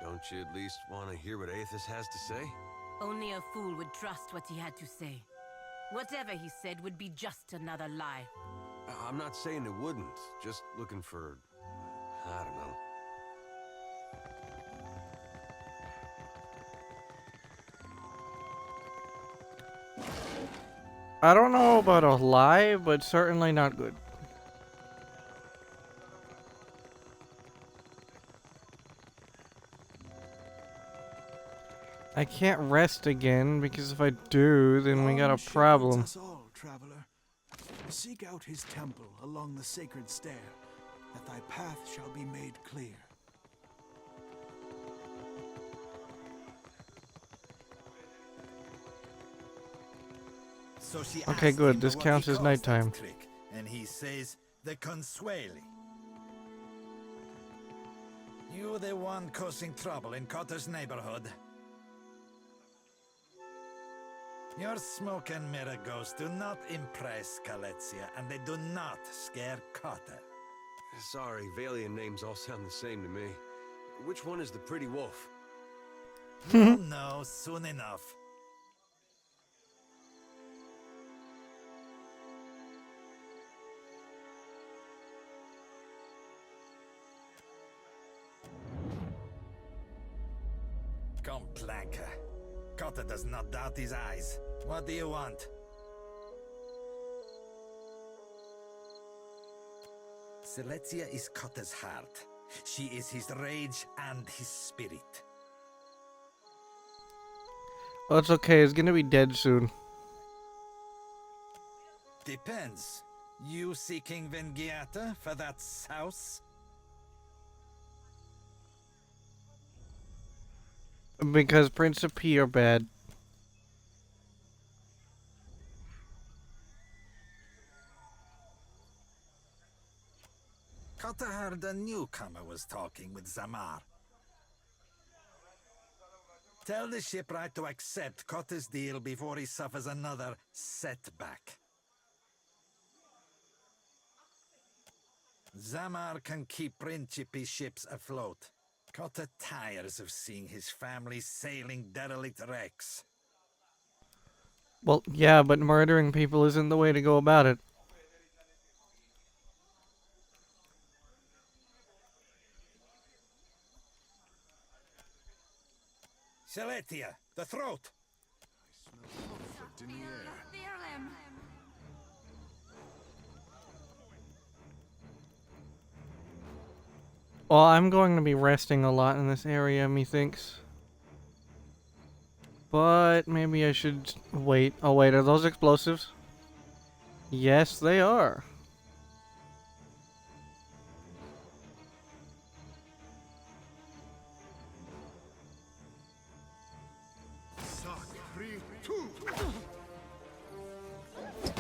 Don't you at least want to hear what Aethys has to say? Only a fool would trust what he had to say. Whatever he said would be just another lie. I'm not saying it wouldn't, just looking for... I don't know. I don't know about a lie, but certainly not good. I can't rest again, because if I do, then we got a problem. Us all, traveler. Seek out his temple along the sacred stair, that thy path shall be made clear. So she Okay, asked good. him This what counts he as calls nighttime. that trick, and he says, the Consueli. You the one causing trouble in Cotter's neighborhood. Your smoke and mirror ghosts do not impress Kaletzia, and they do not scare Cotter. Sorry, Valian names all sound the same to me. Which one is the pretty wolf? You'll know soon enough. Come, Planka. Cotter does not doubt his eyes. What do you want? Siletzia is Cotter's heart. She is his rage and his spirit. Well, it's okay. It's gonna be dead soon. Depends. You seeking Vengiata for that house? Because Prince of P are bad. Cotter heard a newcomer was talking with Zamar. Tell the shipwright to accept Cotter's deal before he suffers another setback. Zamar can keep Principe ships afloat. Cotter tires of seeing his family sailing derelict wrecks. Well, yeah, but murdering people isn't the way to go about it. Siletia, the throat! I smell conflict in the air. Well, I'm going to be resting a lot in this area, methinks. But maybe I should wait. Oh wait, are those explosives? Yes, they are.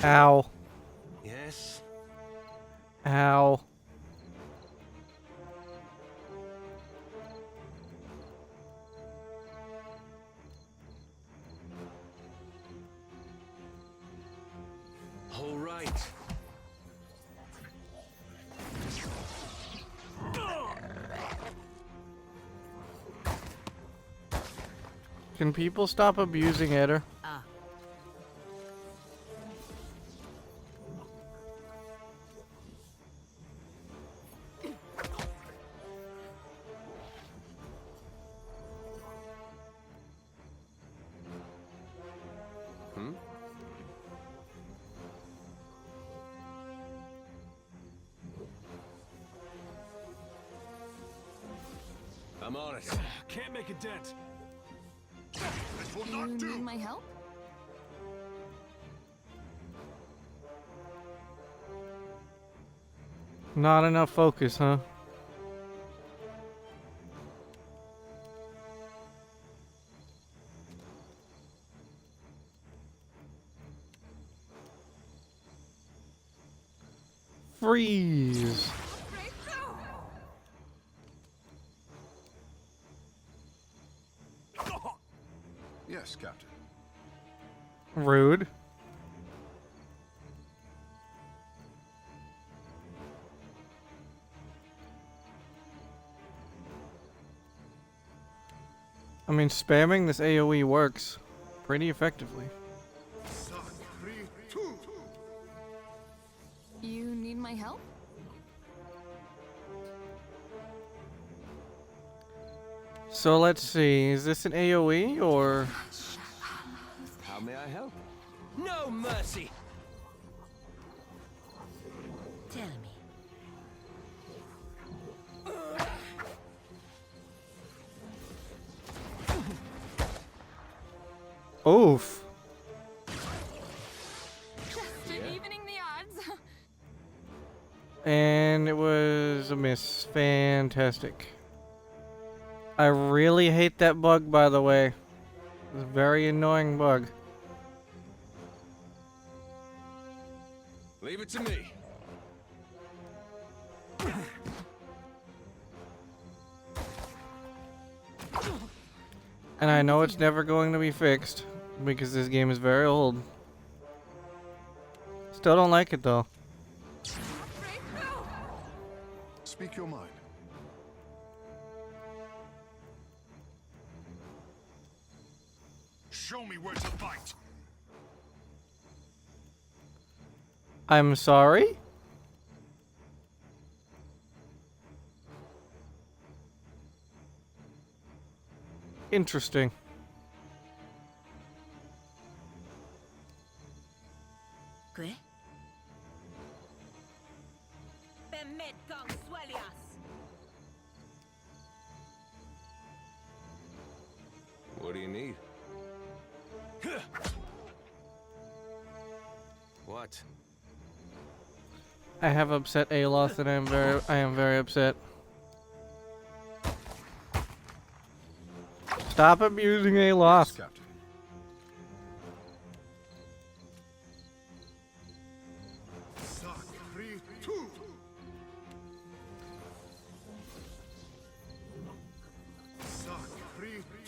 Ow. Yes? Ow. All right. Can people stop abusing Eder? I'm on it. Can't make a dent. will You not do. need my help? Not enough focus, huh? Freeze. Yes, Captain. Rude. I mean, spamming this AoE works pretty effectively. You need my help? So let's see, is this an AoE or? How may I help? No mercy! Tell me. Oof. Evening the odds. And it was a miss. Fantastic. I really hate that bug, by the way. It's a very annoying bug. Leave it to me. And I know it's never going to be fixed because this game is very old. Still don't like it though. Speak your mind. Show me where to fight. I'm sorry? Interesting. Quoi? What do you need? What? I have upset Aloth and I am very upset. Stop abusing Aloth. Yes, Captain.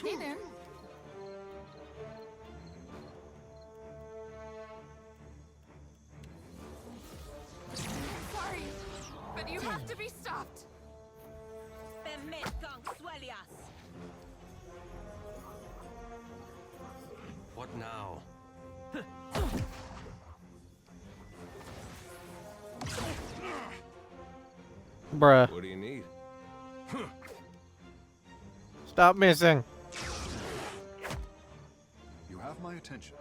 Hey there. Sorry, but you have to be stopped. What now? Bruh. What do you need? Stop missing. You have my attention.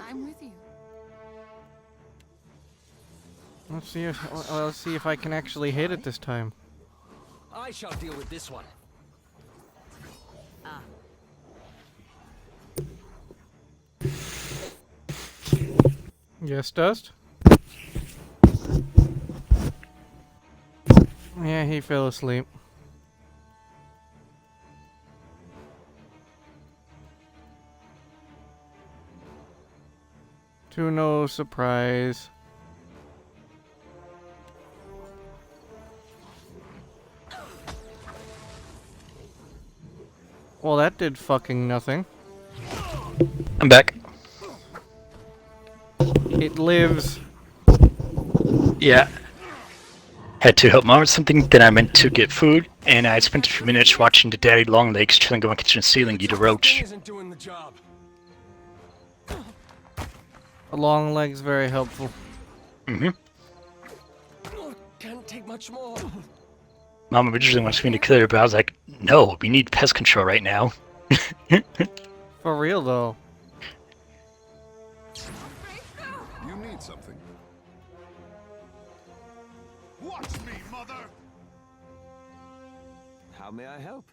I'm with you. Let's see if I can actually hit it this time. I shall deal with this one. Ah. Yes, Dust? Yeah, he fell asleep. To no surprise. Well, that did fucking nothing. I'm back. It lives. Yeah. Had to help mom with something, then I meant to get food, and I spent a few minutes watching the daddy long legs chilling on my kitchen ceiling eat a roach. Isn't doing the job. A long leg's very helpful. Mm-hmm. Can't take much more. Mom originally wants me to kill her, but I was like, no, we need pest control right now. For real, though. You need something. Watch me, mother! How may I help?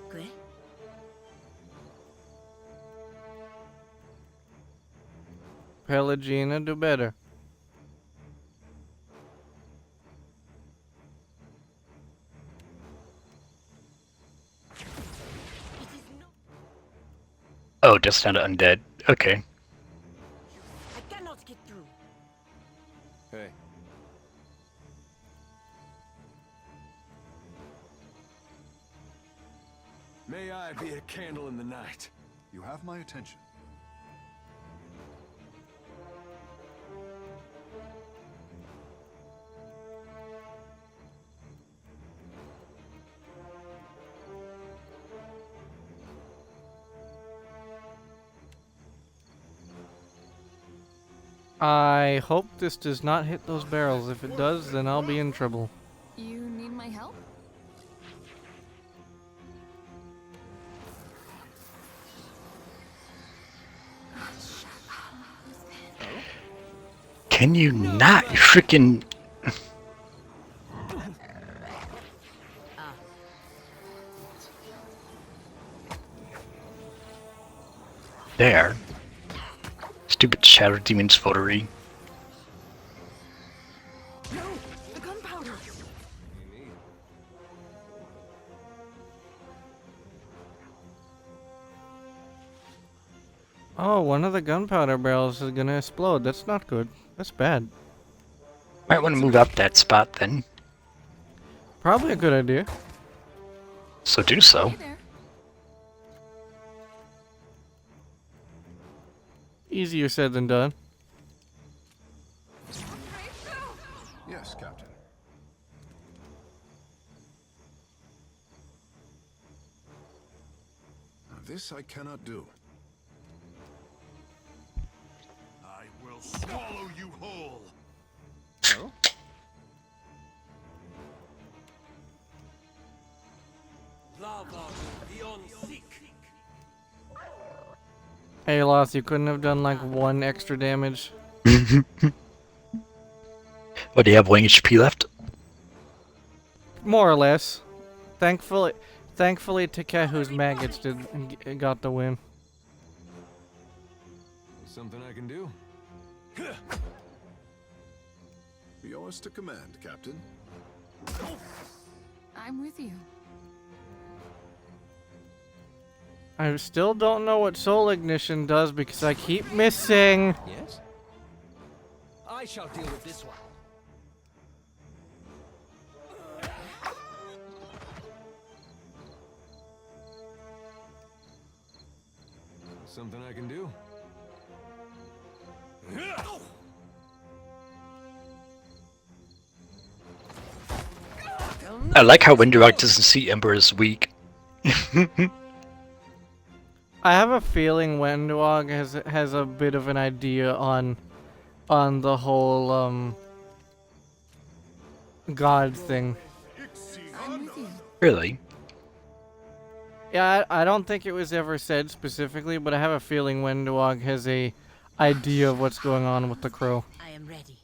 ¿Qué? Pelagina, do better. Oh, just not undead. Okay. I cannot get through. Hey. May I be a candle in the night? You have my attention. I hope this does not hit those barrels. If it does, then I'll be in trouble. You need my help? Can you not freaking... There. Stupid Shadow Demon's votary. No, the gunpowder. Oh, one of the gunpowder barrels is gonna explode. That's not good. That's bad. Might want to move up that spot then. Probably a good idea. So do so. Easier said than done. Yes, Captain. Now this I cannot do. I will swallow you whole. Oh? Hey, Loth, you couldn't have done like 1 extra damage. What, do you have 1 HP left? More or less. Thankfully, Takehu's maggots got the win. Something I can do? Yours to command, Captain. I'm with you. I still don't know what soul ignition does because I keep missing. Yes? I shall deal with this one. Something I can do? I like how Windrock doesn't see Ember as weak. I have a feeling Wendwog has a bit of an idea on the whole god thing. Really? Yeah, I don't think it was ever said specifically, but I have a feeling Wendwog has a idea of what's going on with the crow. I am ready.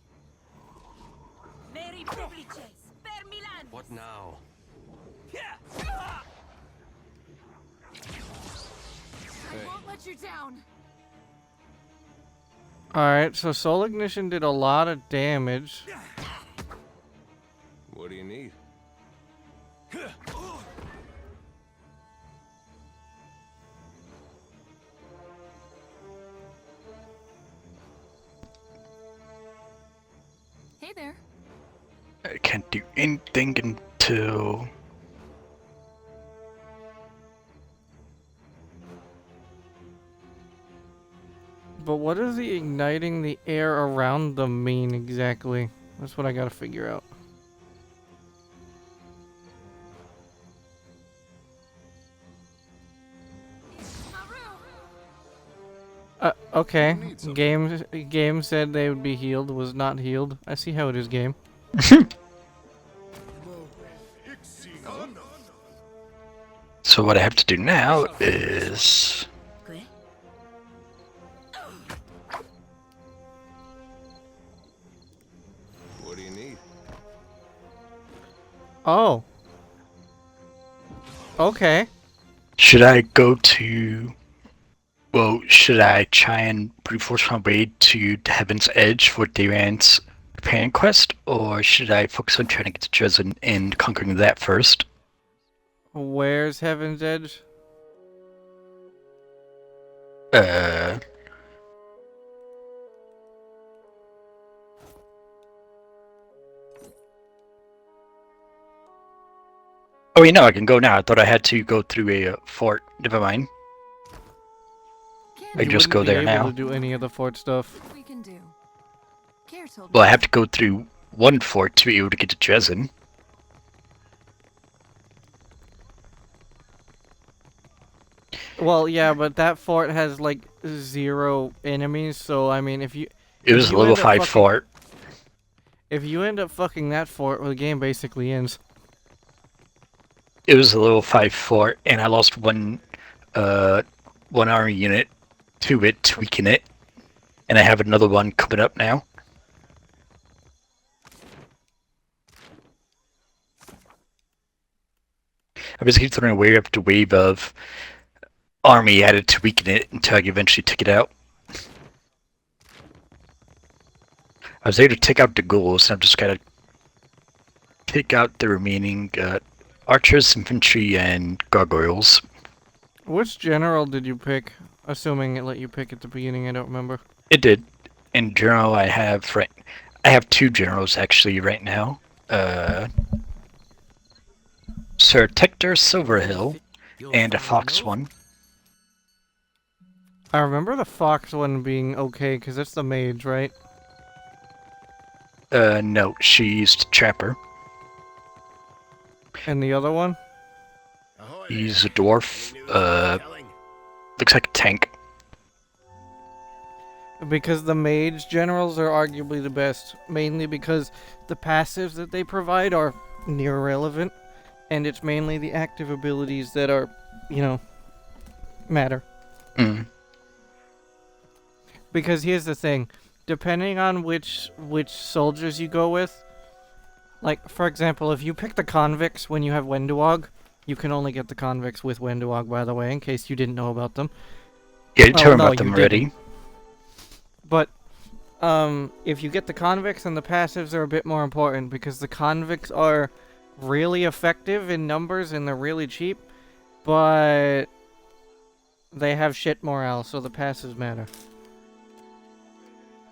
What now? I won't let you down. Alright, so soul ignition did a lot of damage. What do you need? Hey there. I can't do anything until... But what does the igniting the air around them mean exactly? That's what I gotta figure out. Okay. Game said they would be healed, was not healed. I see how it is, game. So what I have to do now is... What do you need? Oh. Okay. Should I go to... Well, should I try and brute force my way to Heaven's Edge for Dayran's companion quest, or should I focus on trying to get to Dresden and conquering that first? Where's Heaven's Edge? Oh wait, no, I can go now. I thought I had to go through a fort. Never mind. I just go there now. To do any of the fort stuff. We can do. Care told Well, I me. have to go through one fort to be able to get to Dresden. Well, yeah, but that fort has like 0 enemies, so I mean, if you... It was a level 5 fort. If you end up fucking that fort, well, the game basically ends. It was a level 5 fort, and I lost one army unit to it to weaken it, and I have another one coming up now. I basically throwing a wave after wave of army added to weaken it until I eventually took it out. I was able to take out the ghouls, and I'm just gotta take out the remaining archers, infantry, and gargoyles. Which general did you pick? Assuming it let you pick at the beginning, I don't remember. It did. In general, I have 2 generals actually right now. Sir Tector Silverhill and a Fox one. I remember the Fox one being okay, because it's the mage, right? No, she's the Trapper. And the other one? He's a dwarf. Looks like a tank. Because the mage generals are arguably the best, mainly because the passives that they provide are near irrelevant, and it's mainly the active abilities that are, you know, matter. Because here's the thing, depending on which soldiers you go with, like, for example, if you pick the convicts when you have Wenduog, you can only get the convicts with Wenduog, by the way, in case you didn't know about them. Yeah, you told me about them already. But, if you get the convicts, then the passives are a bit more important, because the convicts are really effective in numbers and they're really cheap, but they have shit morale, so the passives matter.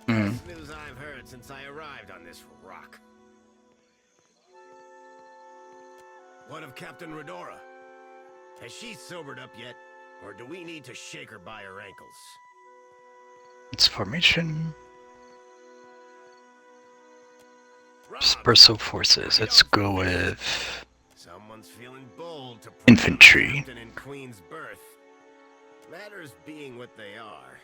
Best news I've heard since I arrived on this rock. What of Captain Redora? Has she sobered up yet, or do we need to shake her by her ankles? It's formation. Dispersal forces. Let's go with Someone's feeling bold to infantry. Captain in Queen's birth. Matters being what they are,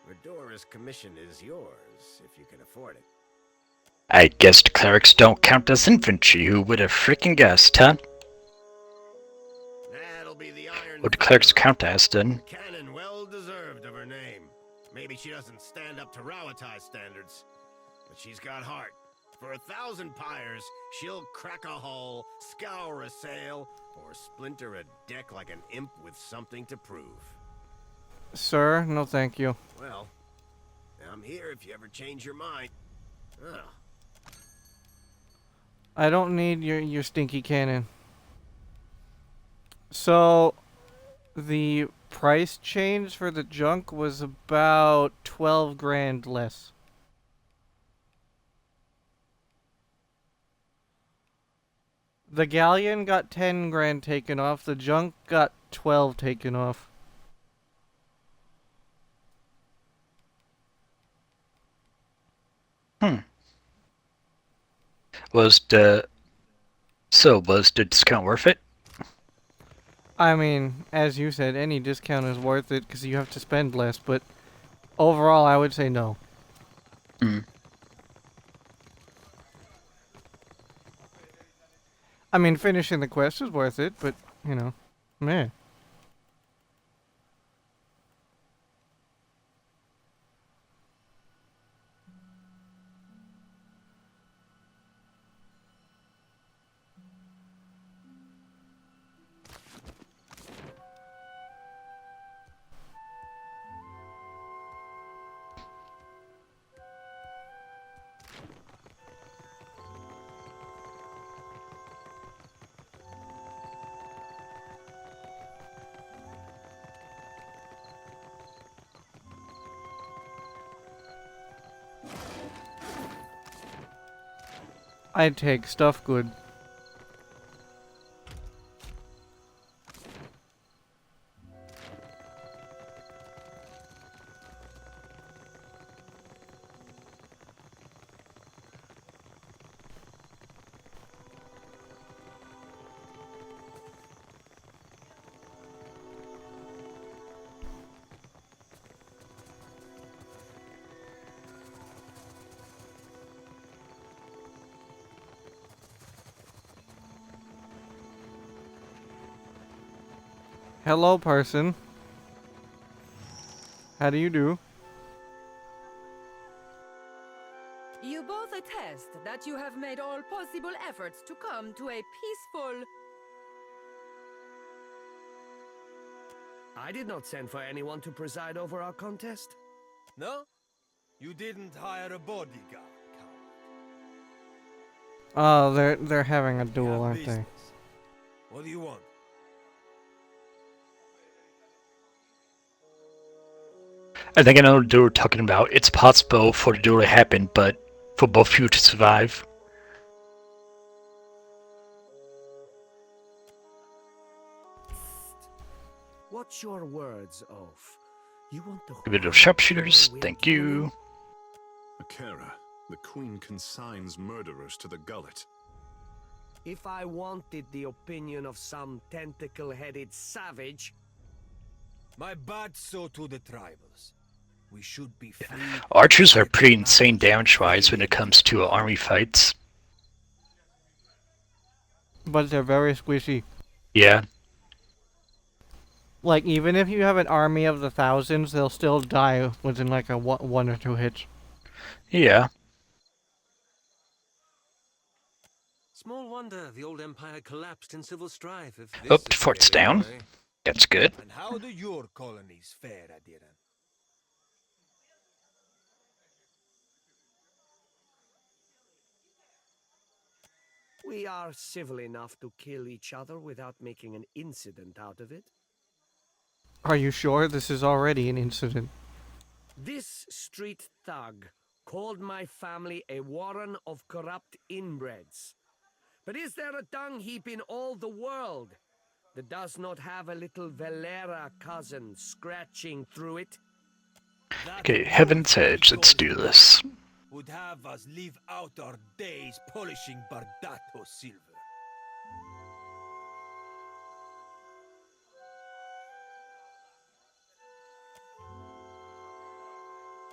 Redora's commission is yours if you can afford it. I guessed clerics don't count as infantry. Who would have freaking guessed, huh? That'll be the iron. What do clerics count as then? Canon well deserved of her name. Maybe she doesn't stand up to Rawatai standards, but she's got heart. For 1,000 pyres, she'll crack a hull, scour a sail, or splinter a deck like an imp with something to prove. Sir, no thank you. Well, I'm here if you ever change your mind. Ugh. I don't need your stinky cannon. So, the price change for the junk was about 12 grand less. The galleon got 10 grand taken off, the junk got 12 taken off. Was the discount worth it? I mean, as you said, any discount is worth it because you have to spend less, but overall I would say no. I mean, finishing the quest is worth it, but, you know. Man. I take stuff good. Hello, person. How do you do? You both attest that you have made all possible efforts to come to a peaceful... I did not send for anyone to preside over our contest. No? You didn't hire a bodyguard. Oh, they're having a duel, aren't they? What do you want? I think I know what they were talking about. It's possible for the duel to happen, but for both of you to survive. What's your words, Oaf? You want to... A bit of sharpshooters, thank you. Akera, the queen consigns murderers to the gullet. If I wanted the opinion of some tentacle-headed savage... My bad so to the tribals. We should be free. Archers are pretty insane damage-wise when it comes to army fights. But they're very squishy. Yeah. Like, even if you have an army of the thousands, they'll still die within like a one or two hits. Yeah. Small wonder the old empire collapsed in civil strife. If Oh, this is fort's getting down. away. That's good. And how do your colonies fare, Adiran? We are civil enough to kill each other without making an incident out of it. Are you sure this is already an incident? This street thug called my family a warren of corrupt inbreds. But is there a dung heap in all the world that does not have a little Valera cousin scratching through it? Okay, Heaven's Edge, let's do this. Would have us live out our days polishing Bardato silver.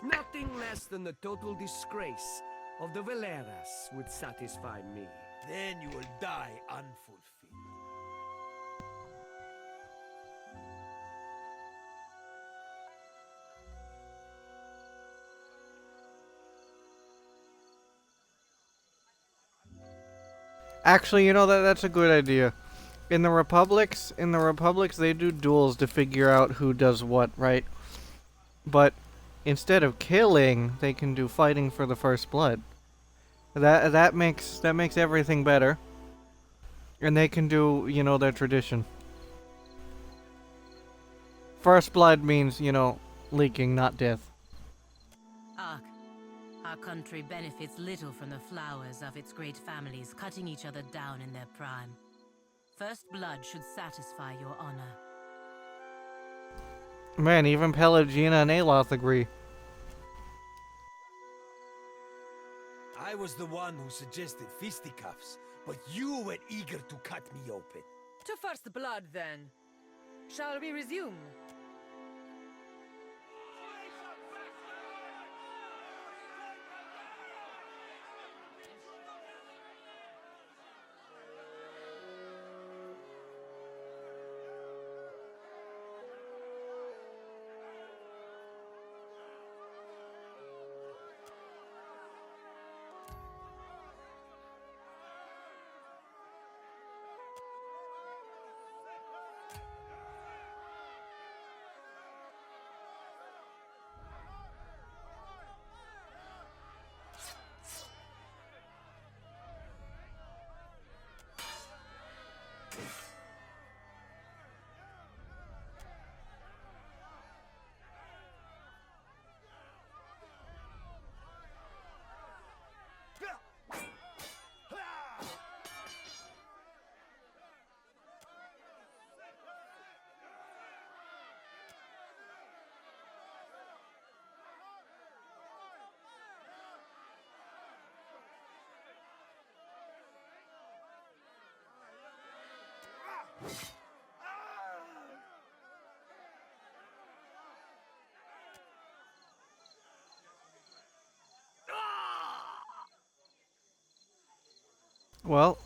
Nothing less than the total disgrace of the Valeras would satisfy me. Then you will die unfulfilled. Actually, you know that's a good idea. In the republics, they do duels to figure out who does what, right? But instead of killing, they can do fighting for the first blood. That makes everything better. And they can do, you know, their tradition. First blood means, you know, leaking, not death. Ark, our country benefits little from the flowers of its great families cutting each other down in their prime. First blood should satisfy your honor. Man, even Pelagina and Aloth agree. I was the one who suggested fisticuffs, but you were eager to cut me open. To first blood, then. Shall we resume? Well,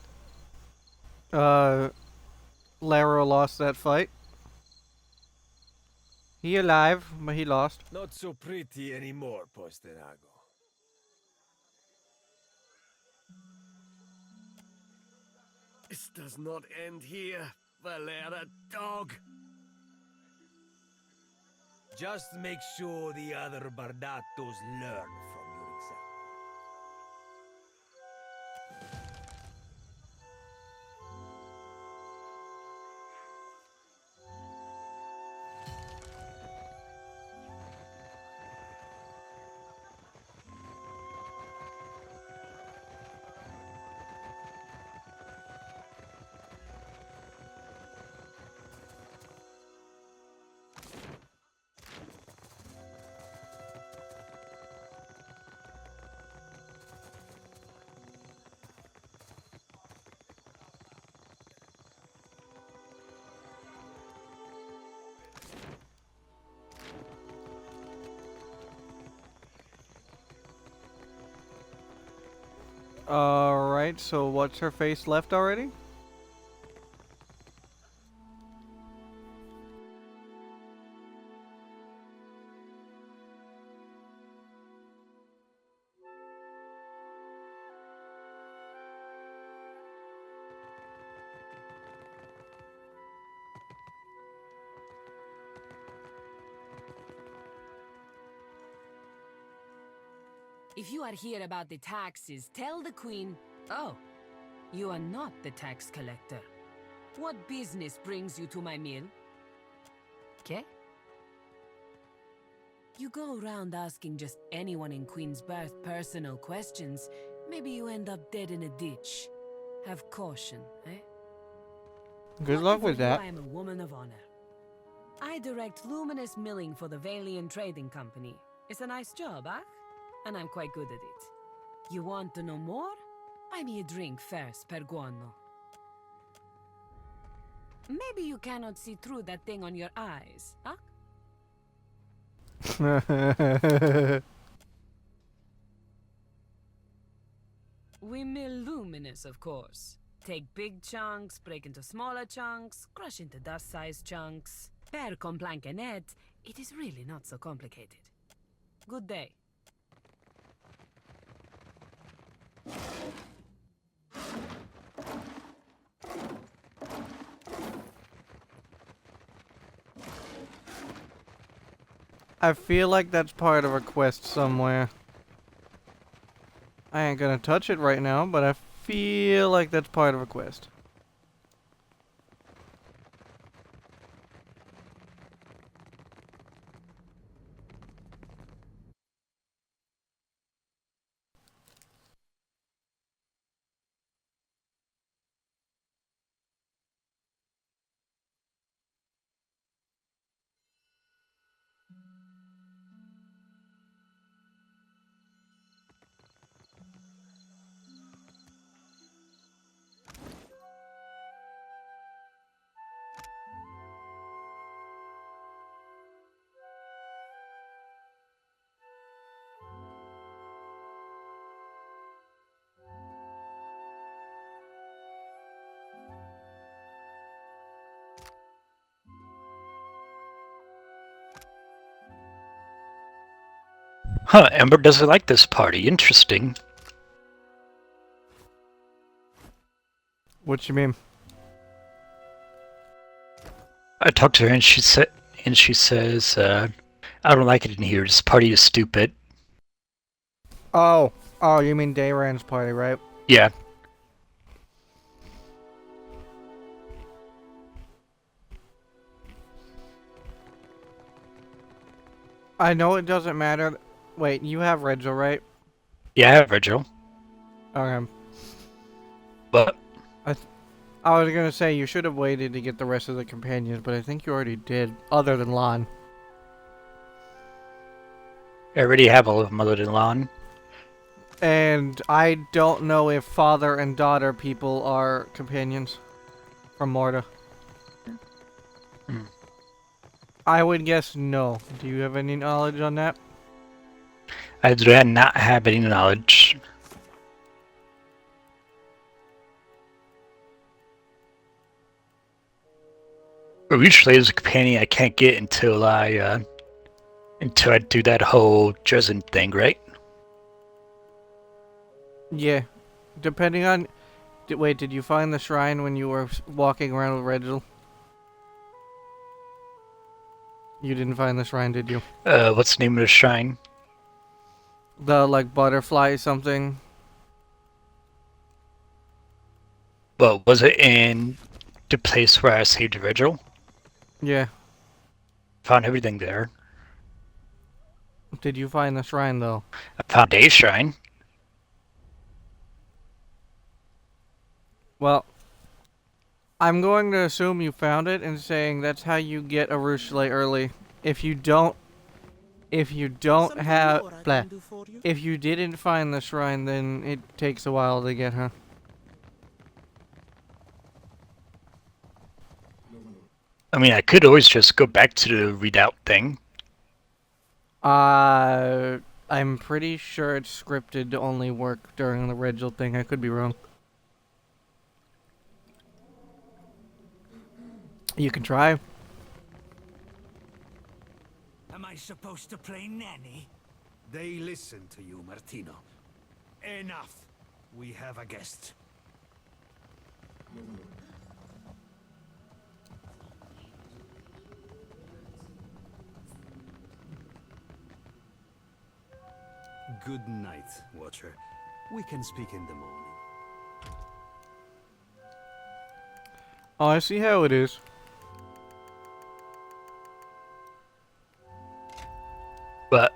Laro lost that fight. He alive, but he lost. Not so pretty anymore, Posterago. This does not end here, Valera dog. Just make sure the other Bardatos learn from your example. Alright, so what's her face left already? If you are here about the taxes, tell the Queen... Oh, you are not the tax collector. What business brings you to my mill? Okay? You go around asking just anyone in Queensbirth personal questions, maybe you end up dead in a ditch. Have caution, eh? Good luck with that. I am a woman of honor. I direct luminous milling for the Valian Trading Company. It's a nice job, huh? And I'm quite good at it. You want to know more? Buy me a drink first, per guano. Maybe you cannot see through that thing on your eyes, huh? We mill luminous, of course. Take big chunks, break into smaller chunks, crush into dust-sized chunks. Per complancanet, it is really not so complicated. Good day. I feel like that's part of a quest somewhere. I ain't gonna touch it right now, but I feel like that's part of a quest. Huh, Ember doesn't like this party. Interesting. What you mean? I talked to her and she says, I don't like it in here. This party is stupid. Oh, you mean Dayran's party, right? Yeah. I know it doesn't matter. Wait, you have Regil, right? Yeah, I have Regil. Okay. But I was gonna say you should have waited to get the rest of the companions, but I think you already did, other than Lon. I already have all of them other than Lon. And I don't know if father and daughter people are companions from Morta. I would guess no. Do you have any knowledge on that? I do not have any knowledge. Usually as a companion I can't get until I do that whole Dresden thing, right? Yeah. Depending on... Wait, did you find the shrine when you were walking around with Regil? You didn't find the shrine, did you? What's the name of the shrine? The, like, butterfly something? Well, was it in the place where I saved Regil? Yeah. Found everything there. Did you find the shrine, though? I found a shrine. Well, I'm going to assume you found it and saying that's how you get a Ruchelet early. If you don't have... Blah. If you didn't find the shrine, then it takes a while to get her. I mean, I could always just go back to the redoubt thing. I'm pretty sure it's scripted to only work during the Regil thing. I could be wrong. You can try. Am I supposed to play nanny? They listen to you, Martino. Enough. We have a guest. Good night, Watcher. We can speak in the morning. Oh, I see how it is. But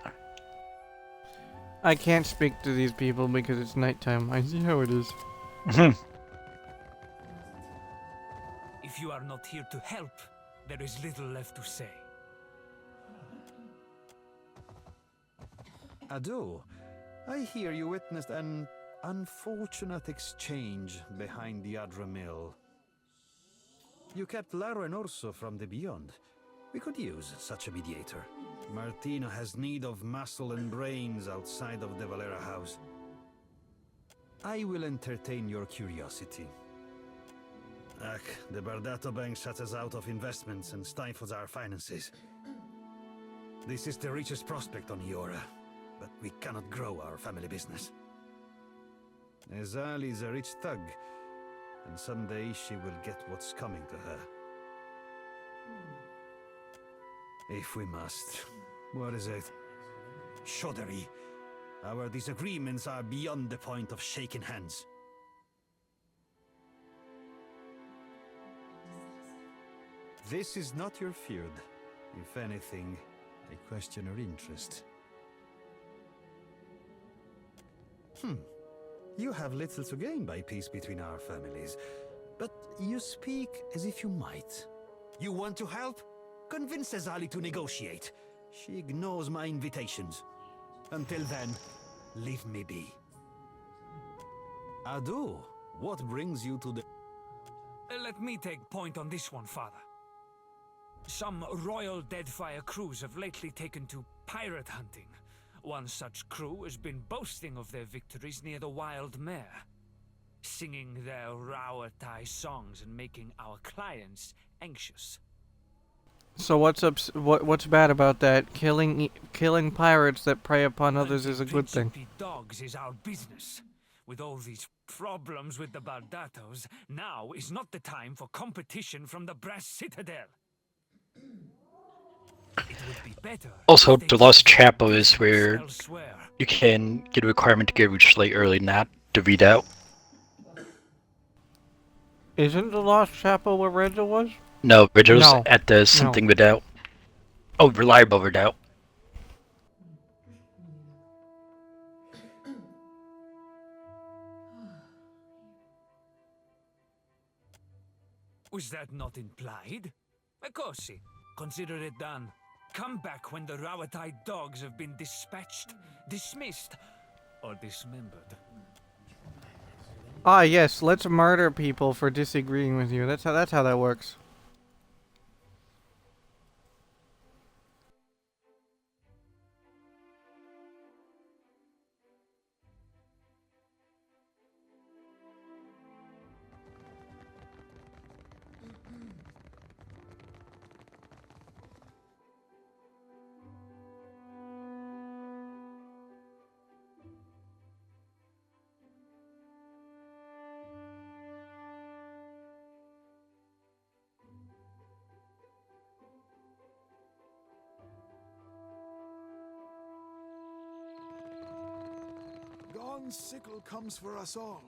I can't speak to these people because it's nighttime. I see how it is. If you are not here to help, there is little left to say. Ado, I hear you witnessed an unfortunate exchange behind the Adra Mill. You kept Laro and Orso from the Beyond. We could use such a mediator. Martino has need of muscle and brains outside of the Valera house. I will entertain your curiosity. Ach, the Bardato Bank shuts us out of investments and stifles our finances. This is the richest prospect on Iora, but we cannot grow our family business. Ezali is a rich thug, and someday she will get what's coming to her. If we must. What is it? Shoddery. Our disagreements are beyond the point of shaking hands. This is not your feud. If anything, I question her interest. You have little to gain by peace between our families, but you speak as if you might. You want to help? Convince Ezali to negotiate. She ignores my invitations. Until then, leave me be. Adu, what brings you to the... Let me take point on this one, Father. Some Royal Deadfire crews have lately taken to pirate hunting. One such crew has been boasting of their victories near the Wild Mare, singing their Rauatai songs and making our clients anxious. So what's bad about that? Killing pirates that prey upon others is a good thing. Dogs is our business. With all these problems with the Bardatos, now is not the time for competition from the Brass Citadel. It would be better. Also, the Lost Chapel is where you can get a requirement to get Ruchelet early, not to read out. Isn't the Lost Chapel where Regil was? No, Regil's No. at the something redoubt. Oh, reliable redoubt. Was that not implied? Ecosi, consider it done. Come back when the Rauatai dogs have been dispatched, dismissed, or dismembered. Ah, yes. Let's murder people for disagreeing with you. That's how that works. sun's sickle comes for us all,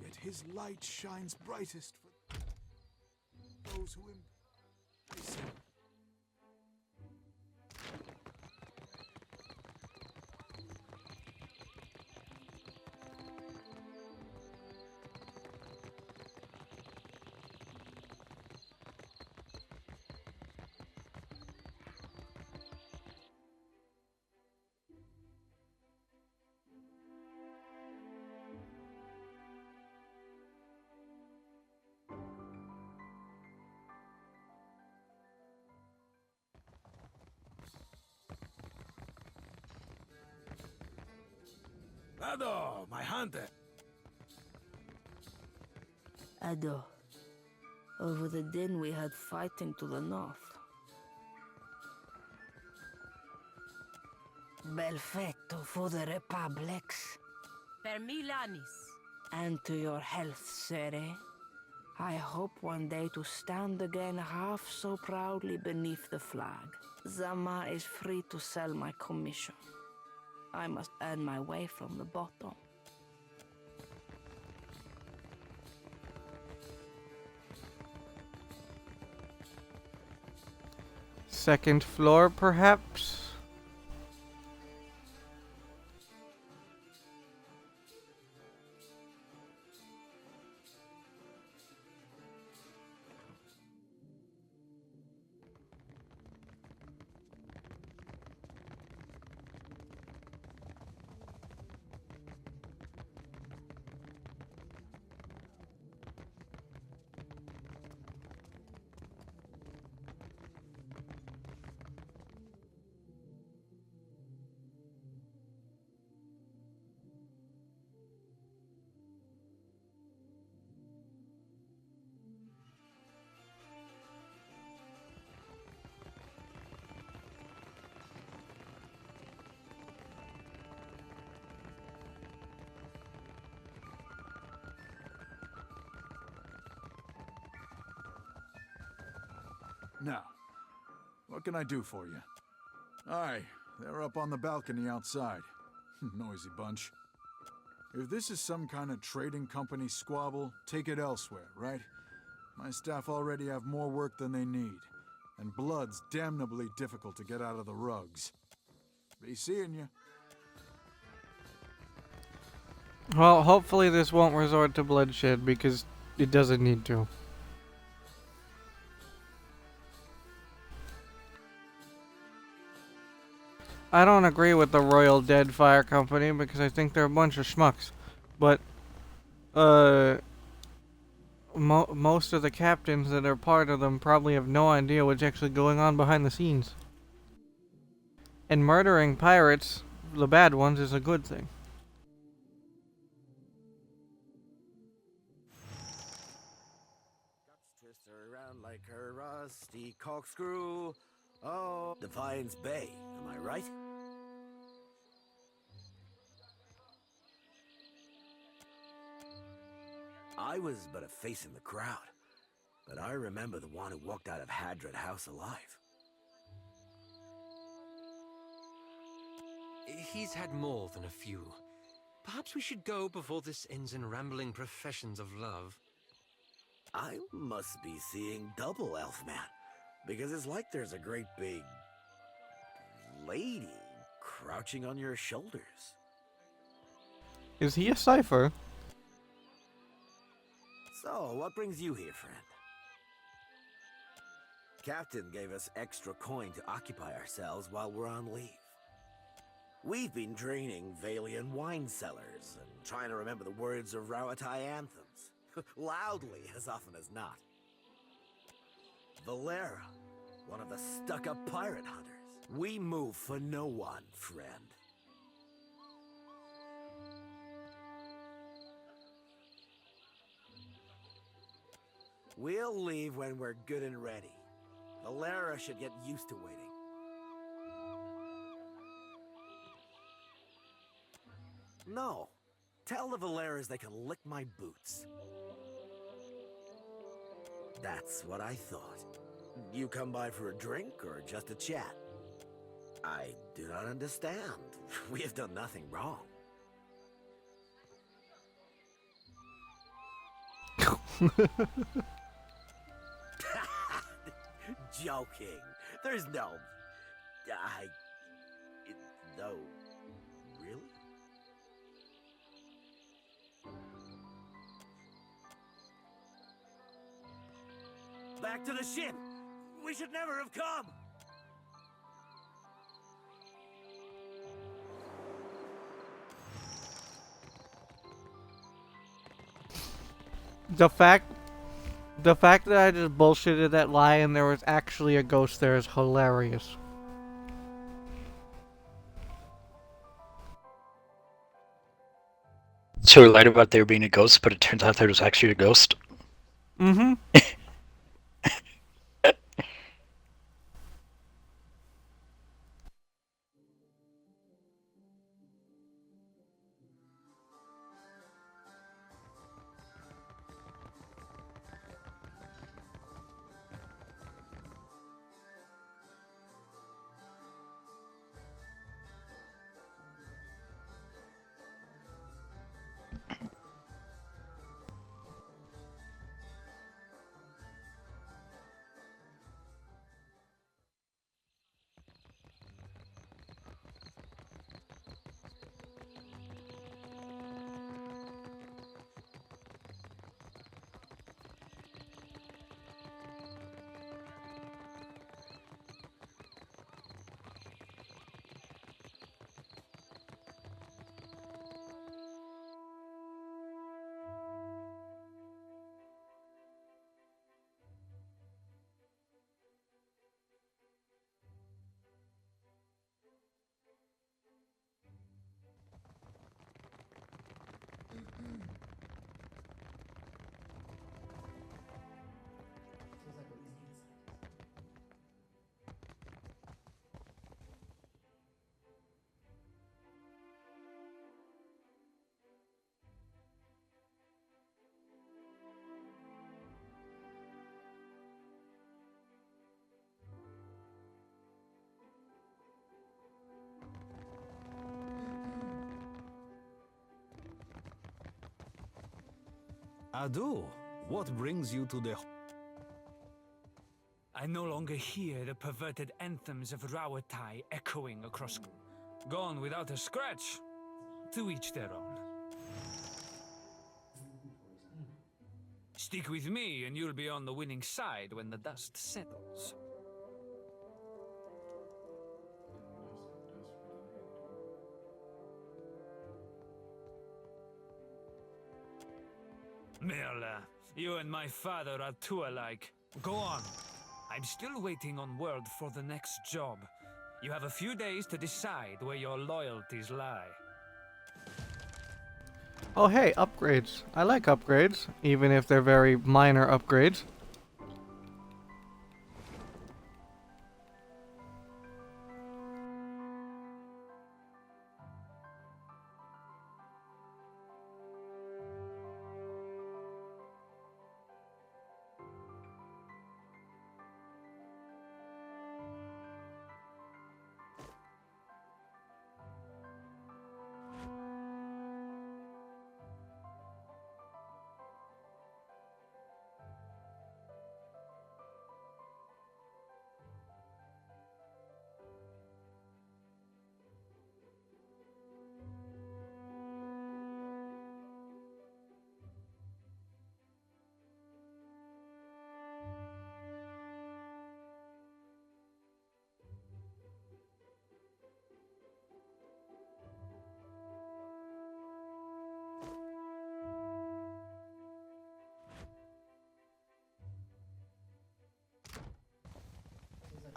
yet his light shines brightest for those who embrace him. Ado, my hunter. Ado, over the din we had fighting to the north. Belfetto for the republics. Per Milanis. And to your health, Sere. I hope one day to stand again half so proudly beneath the flag. Zama is free to sell my commission. I must earn my way from the bottom. Second floor, perhaps? Now, what can I do for you? Aye, they're up on the balcony outside. Noisy bunch. If this is some kind of trading company squabble, take it elsewhere, right? My staff already have more work than they need, and blood's damnably difficult to get out of the rugs. Be seeing you. Well, hopefully this won't resort to bloodshed, because it doesn't need to. I don't agree with the Royal Deadfire Company because I think they're a bunch of schmucks. But, most of the captains that are part of them probably have no idea what's actually going on behind the scenes. And murdering pirates, the bad ones, is a good thing. Twist her around like a rusty corkscrew. Oh, Defiance Bay, am I right? I was but a face in the crowd, but I remember the one who walked out of Hadron House alive. He's had more than a few. Perhaps we should go before this ends in rambling professions of love. I must be seeing double, Elfman, because it's like there's a great big lady crouching on your shoulders. Is he a cipher? So, what brings you here, friend? Captain gave us extra coin to occupy ourselves while we're on leave. We've been draining Valian wine cellars and trying to remember the words of Rauatai anthems, loudly as often as not. Valera, one of the stuck-up pirate hunters. We move for no one, friend. We'll leave when we're good and ready. Valera should get used to waiting. No. Tell the Valeras they can lick my boots. That's what I thought. You come by for a drink or just a chat? I do not understand. We have done nothing wrong. Joking. There's no... No. Really? Back to the ship! We should never have come! The fact that I just bullshitted that lie and there was actually a ghost there is hilarious. So we lied about there being a ghost, but it turns out there was actually a ghost. Mm-hmm. Ado, what brings you to the... I no longer hear the perverted anthems of Rauatai echoing across... Gone without a scratch. To each their own. Stick with me and you'll be on the winning side when the dust settles. Merla, you and my father are too alike. Go on. I'm still waiting on word for the next job. You have a few days to decide where your loyalties lie. Oh hey, upgrades. I like upgrades, even if they're very minor upgrades.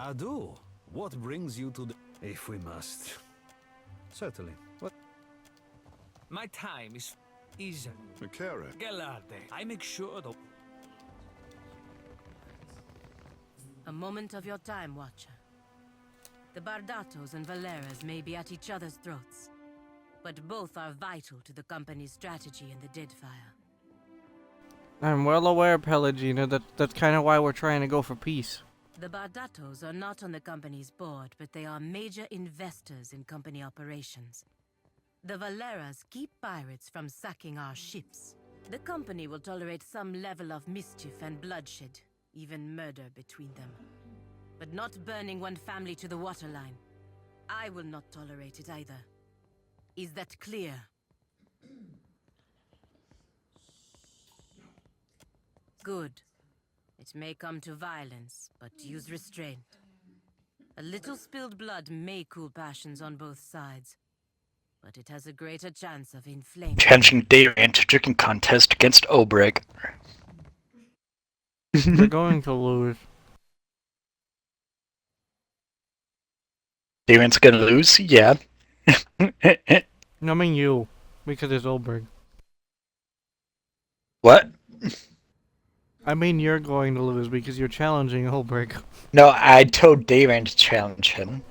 Ado, what brings you to the... If we must. Certainly. What? My time is... Makara. Galarde. I make sure the... A moment of your time, Watcher. The Bardatos and Valeras may be at each other's throats, but both are vital to the company's strategy in the Deadfire. I'm well aware, Pelagina, that's kind of why we're trying to go for peace. The Bardatos are not on the company's board, but they are major investors in company operations. The Valeras keep pirates from sacking our ships, The company will tolerate some level of mischief and bloodshed, even murder between them. But not burning one family to the waterline. I will not tolerate it either. Is that clear? Good. It may come to violence, but use restraint. A little spilled blood may cool passions on both sides, but it has a greater chance of inflaming. Challenging Dayran to drinking contest against Obrig. They're going to lose. Dayran's gonna lose? Yeah. No, I mean you, because it's Olberg. What? I mean you're going to lose because you're challenging Olberg. No, I told Dayran to challenge him.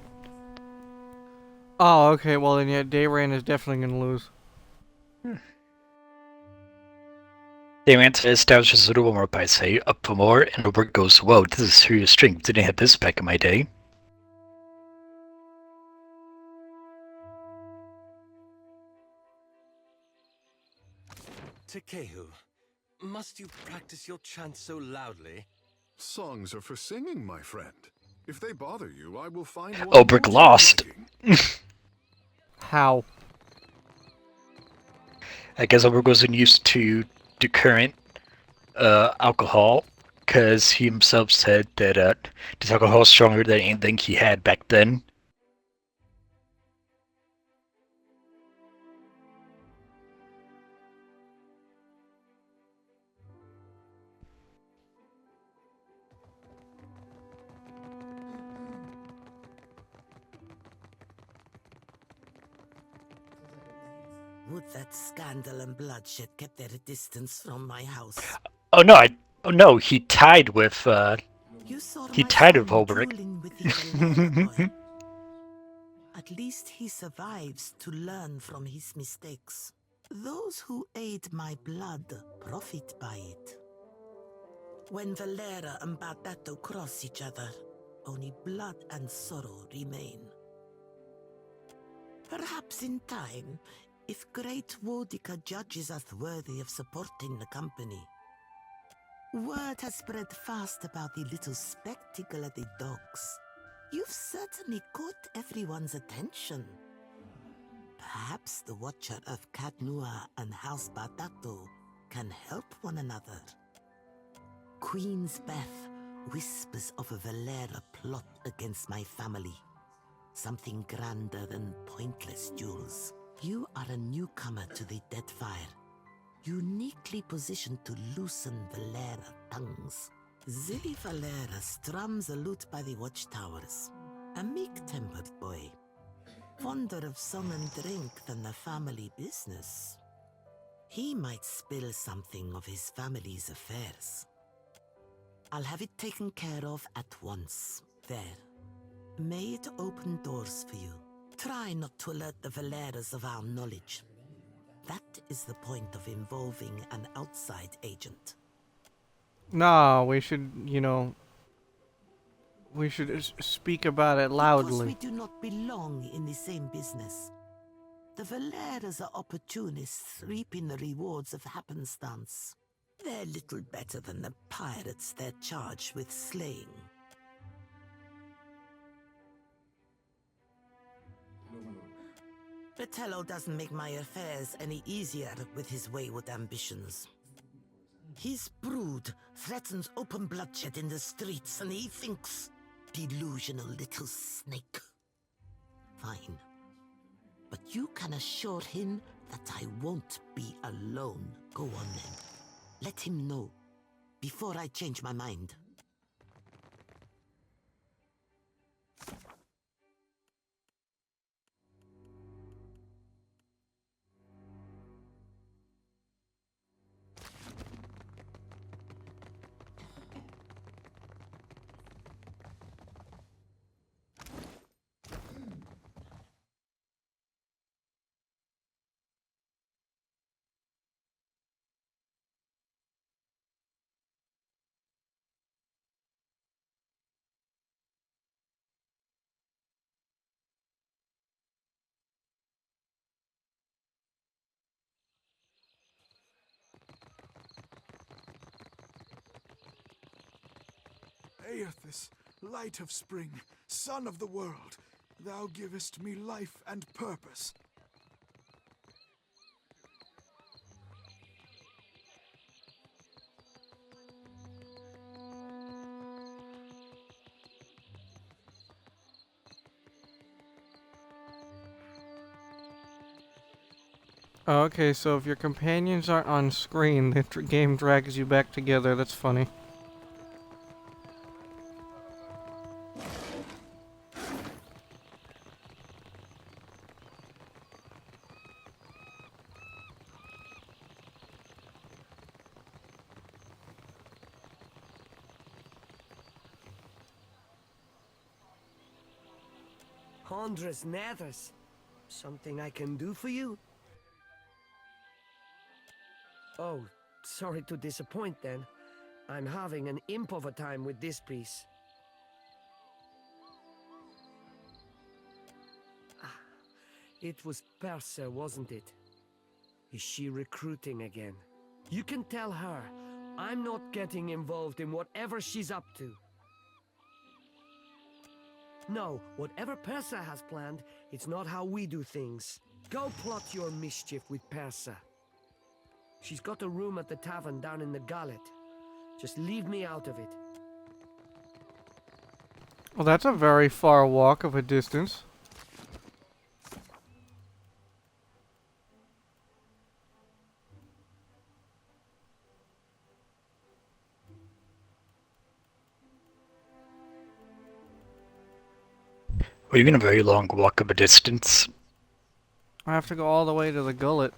Oh, okay, well then yeah, Dayran is definitely gonna lose. Dayran establishes a little more by say, up for more, and Obrig goes, whoa, this is serious strength. Didn't have this back in my day. Tekehu, must you practice your chant so loudly? Songs are for singing, my friend. If they bother you, I will find one Obrig more lost. How? I guess Obrig wasn't used to the current alcohol, because he himself said that this alcohol is stronger than anything he had back then. Would that scandal and bloodshed kept their distance from my house. Oh no, he tied with You saw he my tied with son Obrig. dueling with the Valera boy. At least he survives to learn from his mistakes. Those who aid my blood profit by it. When Valera and Bardato cross each other, only blood and sorrow remain. Perhaps in time, if Great Wodica judges us worthy of supporting the company. Word has spread fast about the little spectacle at the docks. You've certainly caught everyone's attention. Perhaps the Watcher of Cadnua and House Bardato can help one another. Queen's Beth whispers of a Valera plot against my family. Something grander than pointless duels. You are a newcomer to the Deadfire, uniquely positioned to loosen Valera tongues. Zilli Valera strums a lute by the watchtowers. A meek-tempered boy, fonder of song and drink than the family business. He might spill something of his family's affairs. I'll have it taken care of at once. There. May it open doors for you. Try not to alert the Valeras of our knowledge. That is the point of involving an outside agent. No, we should, we should speak about it loudly. Because we do not belong in the same business. The Valeras are opportunists reaping the rewards of happenstance. They're little better than the pirates they're charged with slaying. Bertello doesn't make my affairs any easier with his wayward ambitions. His brood threatens open bloodshed in the streets, and he thinks, delusional little snake. Fine. But you can assure him that I won't be alone. Go on then. Let him know, before I change my mind. Aethys, light of spring, sun of the world, thou givest me life and purpose. Oh, okay, so if your companions aren't on screen, the game drags you back together. That's funny. Andres Nathers. Something I can do for you? Oh, sorry to disappoint then. I'm having an imp of a time with this piece. It was Persa, wasn't it? Is she recruiting again? You can tell her I'm not getting involved in whatever she's up to. No, whatever Persa has planned, it's not how we do things. Go plot your mischief with Persa. She's got a room at the tavern down in the gullet. Just leave me out of it. Well, that's a very far walk of a distance. Or even a very long walk of a distance. I have to go all the way to the gullet.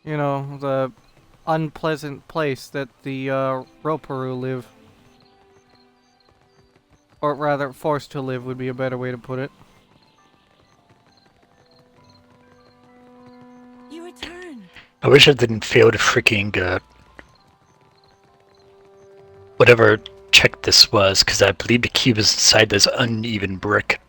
You know, the unpleasant place that the Roparu live. Or rather, forced to live would be a better way to put it. You return. I wish I didn't fail to freaking, whatever check this was, because I believe the cube is inside this uneven brick.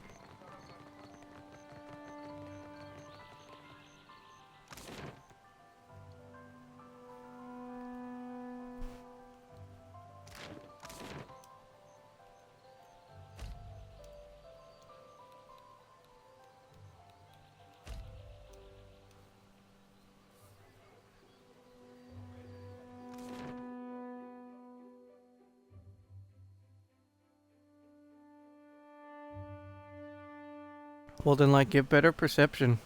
Well then, like, get better perception.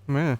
Meh.